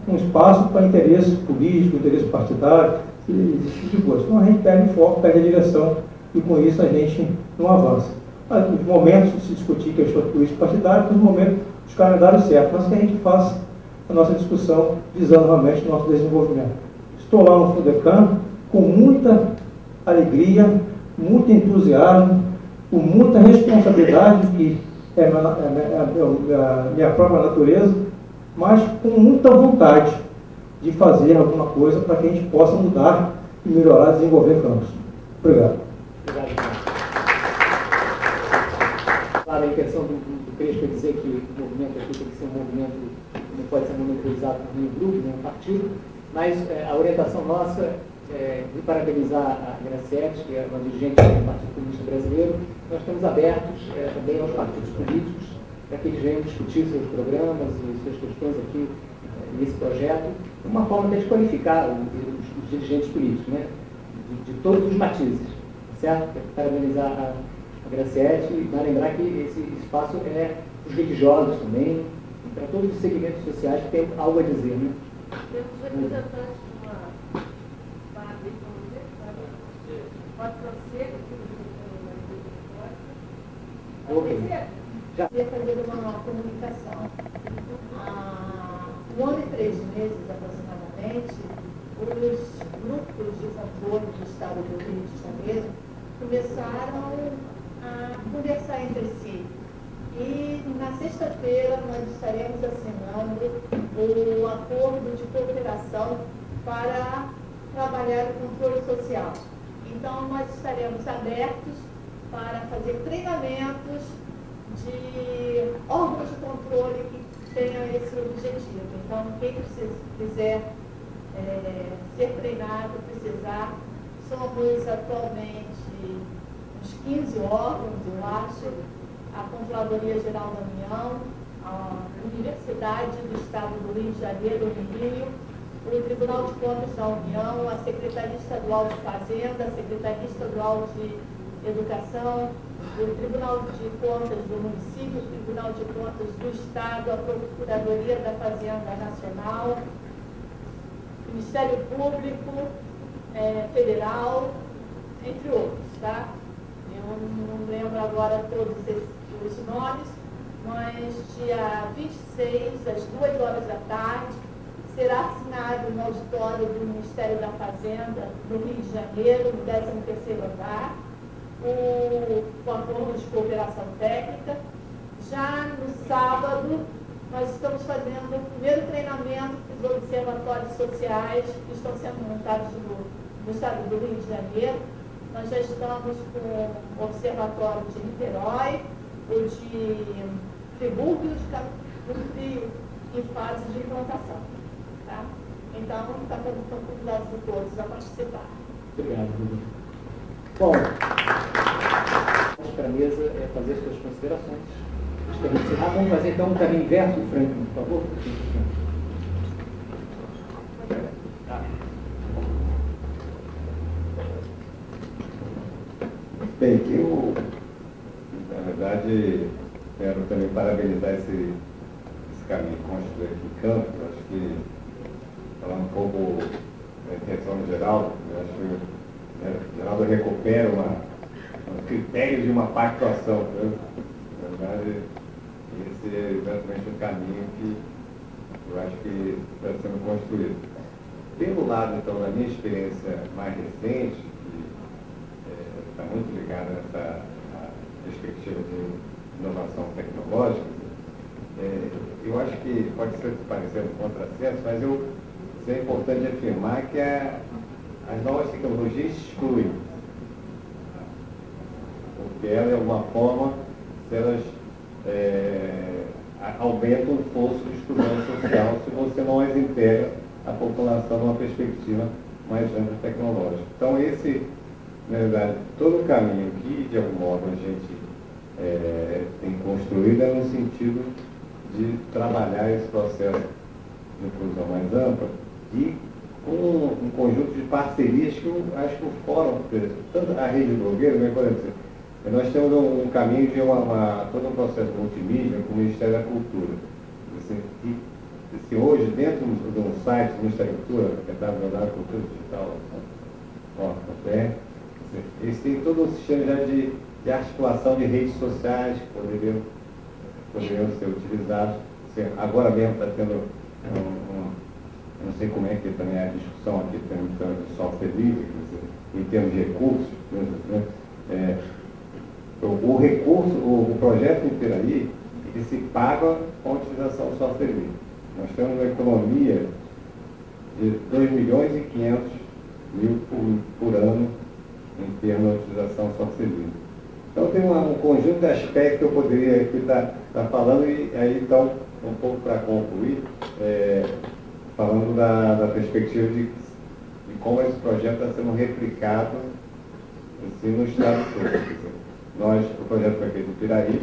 um espaço para interesse político, interesse partidário, esse tipo de coisa. Então a gente perde o foco, perde a direção e com isso a gente não avança. Nos momentos de se discutir questões políticas partidárias, nos momentos os calendários certos, mas que a gente faça a nossa discussão visando realmente o nosso desenvolvimento. Estou lá no Fundecam com muita alegria, muito entusiasmo, com muita responsabilidade, que é a minha própria natureza, mas com muita vontade de fazer alguma coisa para que a gente possa mudar e melhorar, desenvolver campos. Obrigado. Obrigado. Claro, a intenção do Crespo é dizer que o movimento aqui tem que ser um movimento, não pode ser monopolizado por nenhum grupo, nenhum partido, mas a orientação nossa de parabenizar a Graciete, que é uma dirigente do Partido Comunista Brasileiro. Nós estamos abertos também aos partidos políticos para que eles venham discutir seus programas e suas questões aqui nesse projeto, uma forma até de qualificar os dirigentes políticos, de todos os matizes, certo? Parabenizar a Graciete e lembrar que esse espaço é para os religiosos também, e para todos os segmentos sociais que têm algo a dizer. Temos representantes de uma padre, pode ser já fazer uma comunicação. Há 1 ano e 3 meses aproximadamente, os grupos desacordos do Estado do Rio de Janeiro começaram a conversar entre si. E na sexta-feira nós estaremos assinando o acordo de cooperação para trabalhar o controle social. Então nós estaremos abertos para fazer treinamentos de órgãos de controle que tenham esse objetivo. Então, quem quiser ser treinado, precisar, somos atualmente uns 15 órgãos, eu acho, a Controladoria Geral da União, a Universidade do Estado do Rio de Janeiro, no Rio, o Tribunal de Contas da União, a Secretaria Estadual de Fazenda, a Secretaria Estadual de Educação, o Tribunal de Contas do Município, o Tribunal de Contas do Estado, a Procuradoria da Fazenda Nacional, o Ministério Público Federal, entre outros, tá? Eu não lembro agora todos os nomes, mas dia 26, às 2 horas da tarde, será assinado no auditório do Ministério da Fazenda, no Rio de Janeiro, no 13º andar, o acordo de cooperação técnica. Já no sábado, nós estamos fazendo o primeiro treinamento dos observatórios sociais que estão sendo montados no estado do Rio de Janeiro. Nós já estamos com o observatório de Niterói, o de Friburgo e o de Cabo Frio em fase de implantação. Tá? Então, estão convidados todos a participar. Obrigado, Rodrigo. Bom, para a mesa é fazer as suas considerações. Vamos fazer então um caminho inverso, Franklin, por favor. Bem, eu, na verdade, quero também parabenizar esse caminho construído aqui em Campos. Acho que, falando um pouco da intenção do Geraldo, acho que o Geraldo recupera um critério de uma pactuação. Né? Na verdade, esse é exatamente um caminho que eu acho que está sendo construído. Pelo lado, então, da minha experiência mais recente, que está muito ligada a essa perspectiva de inovação tecnológica, eu acho que pode ser parecer um contrassenso, mas é importante afirmar que as novas tecnologias excluem. Porque elas, de alguma forma, se elas aumentam o fosso de exclusão social se você não as integra a população numa perspectiva mais ampla tecnológica. Então, esse, na verdade, todo o caminho que, de algum modo, a gente tem construído é no sentido de trabalhar esse processo de inclusão mais ampla e com um conjunto de parcerias que eu acho que o Fórum, tanto a Rede Blogueiro, por exemplo, nós temos um caminho de todo um processo multimídia com o Ministério da Cultura. Se hoje, dentro de um site do Ministério da Cultura, que é www.culturadigital.org.br, eles têm todo um sistema já de articulação de redes sociais que poderiam ser utilizados. Agora mesmo está tendo, não sei como é que também é a discussão aqui, temos de software livre, em termos de recursos, né? O recurso, o projeto inteiro aí, ele se paga com a utilização do software livre. Nós temos uma economia de 2.500.000 por ano em termos de utilização do software livre. Então tem um conjunto de aspectos que eu poderia aqui estar falando, e aí então, um pouco para concluir, falando da perspectiva de como esse projeto está sendo replicado assim, no estado todo. O projeto foi feito em Piraí.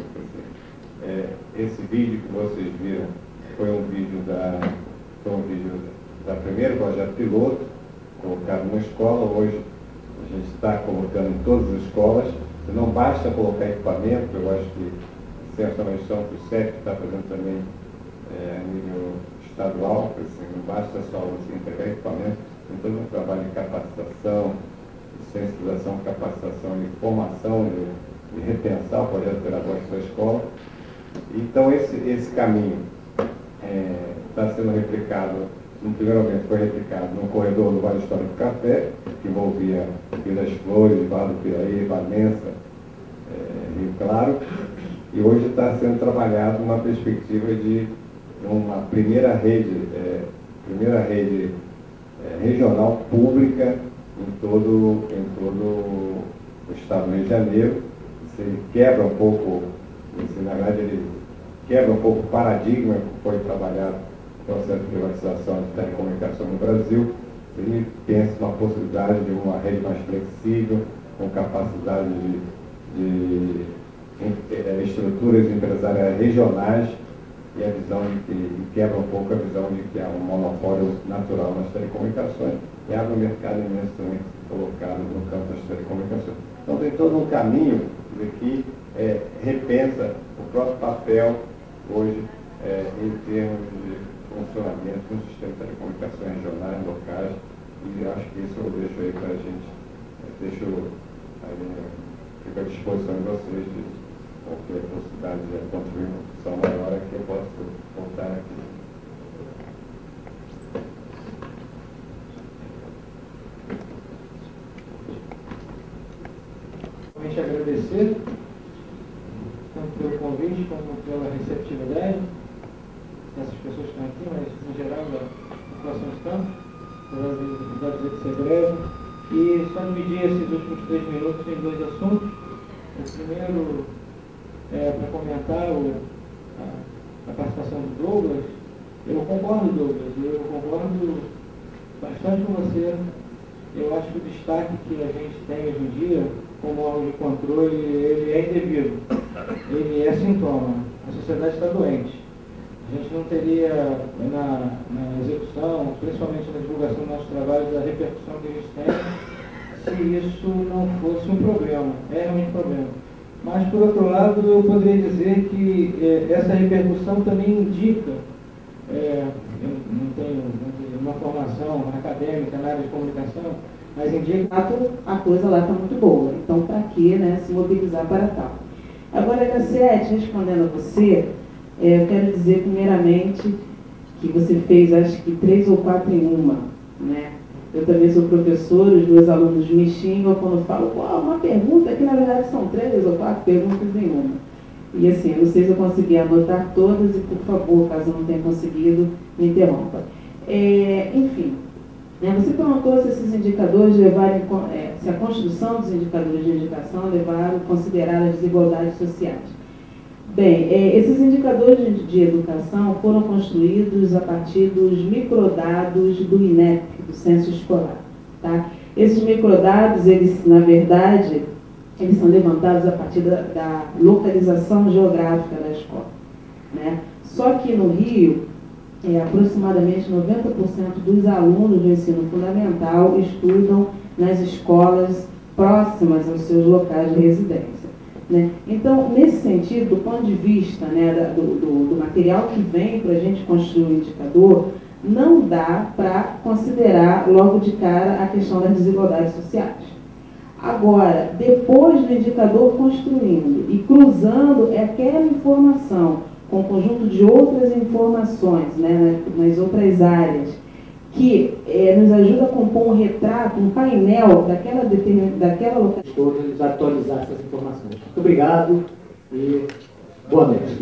Esse vídeo que vocês viram foi um vídeo da primeiro projeto piloto, colocado numa escola. Hoje a gente está colocando em todas as escolas. Não basta colocar equipamento, eu acho que essa é uma missão que o CEP está fazendo também a nível estadual, assim, não basta só você entregar equipamento, tem todo um trabalho de capacitação, de sensibilização, capacitação e formação, de repensar o projeto pedagógico da escola. Então esse caminho está sendo replicado, no primeiro momento foi replicado no corredor do Vale Histórico do Café, que envolvia Rio das Flores, Vale do Piraí, Valença, Rio Claro, e hoje está sendo trabalhado uma perspectiva de uma primeira rede regional pública em todo o estado do Rio de Janeiro. Ele quebra um pouco, na verdade, ele quebra um pouco o paradigma que foi trabalhado no processo de privatização de telecomunicação no Brasil. Ele pensa uma possibilidade de uma rede mais flexível, com capacidade de estruturas empresariais regionais, e a visão de que quebra um pouco a visão de que há um monopólio natural nas telecomunicações e abre um mercado imenso também colocado no campo das telecomunicações. Então tem todo um caminho que repensa o próprio papel hoje em termos de funcionamento do sistema de telecomunicações regionais, locais, e acho que isso eu deixo aí para a gente, fico à disposição de vocês de qualquer possibilidade de construir uma discussão maior que eu posso voltar aqui. Realmente agradecer, tanto pelo convite como pela receptividade dessas pessoas que estão aqui, mas em geral da população de campo, apesar de dizer que ser breve, e só dividir esses últimos 3 minutos em 2 assuntos. O primeiro para comentar a participação do Douglas. Eu concordo, Douglas, eu concordo bastante com você. Eu acho que o destaque que a gente tem hoje em dia como órgão de controle, ele é indevido, ele é sintoma. A sociedade está doente. A gente não teria na execução, principalmente na divulgação do nosso trabalho, da repercussão que a gente tem, se isso não fosse um problema. É realmente um problema. Mas, por outro lado, eu poderia dizer que essa repercussão também indica, eu não tenho uma formação acadêmica na área de comunicação, mas indica que a coisa lá está muito boa. Então, para que se mobilizar para tal? Agora, Cassiete, respondendo a você, eu quero dizer, primeiramente, que você fez, acho que 3 ou 4 em uma, né? Eu também sou professor, os meus alunos me xingam quando eu falo, uma pergunta, que na verdade são 3 ou 4 perguntas em uma. E assim, eu não sei se eu consegui anotar todas e, por favor, caso eu não tenha conseguido, me interrompa. Enfim, você perguntou se esses indicadores levarem, se a construção dos indicadores de indicação levaram a considerar as desigualdades sociais. Bem, esses indicadores de educação foram construídos a partir dos microdados do INEP, do Censo Escolar. Tá? Esses microdados, eles, na verdade, eles são levantados a partir da localização geográfica da escola. Né? Só que no Rio, aproximadamente 90% dos alunos do ensino fundamental estudam nas escolas próximas aos seus locais de residência. Né? Então, nesse sentido, do ponto de vista do material que vem para a gente construir o indicador, não dá para considerar logo de cara a questão das desigualdades sociais. Agora, depois do indicador construindo e cruzando aquela informação com um conjunto de outras informações, né, nas outras áreas, que nos ajuda a compor um retrato, um painel daquela localidade. Todos atualizar essas informações. Muito obrigado e boa noite.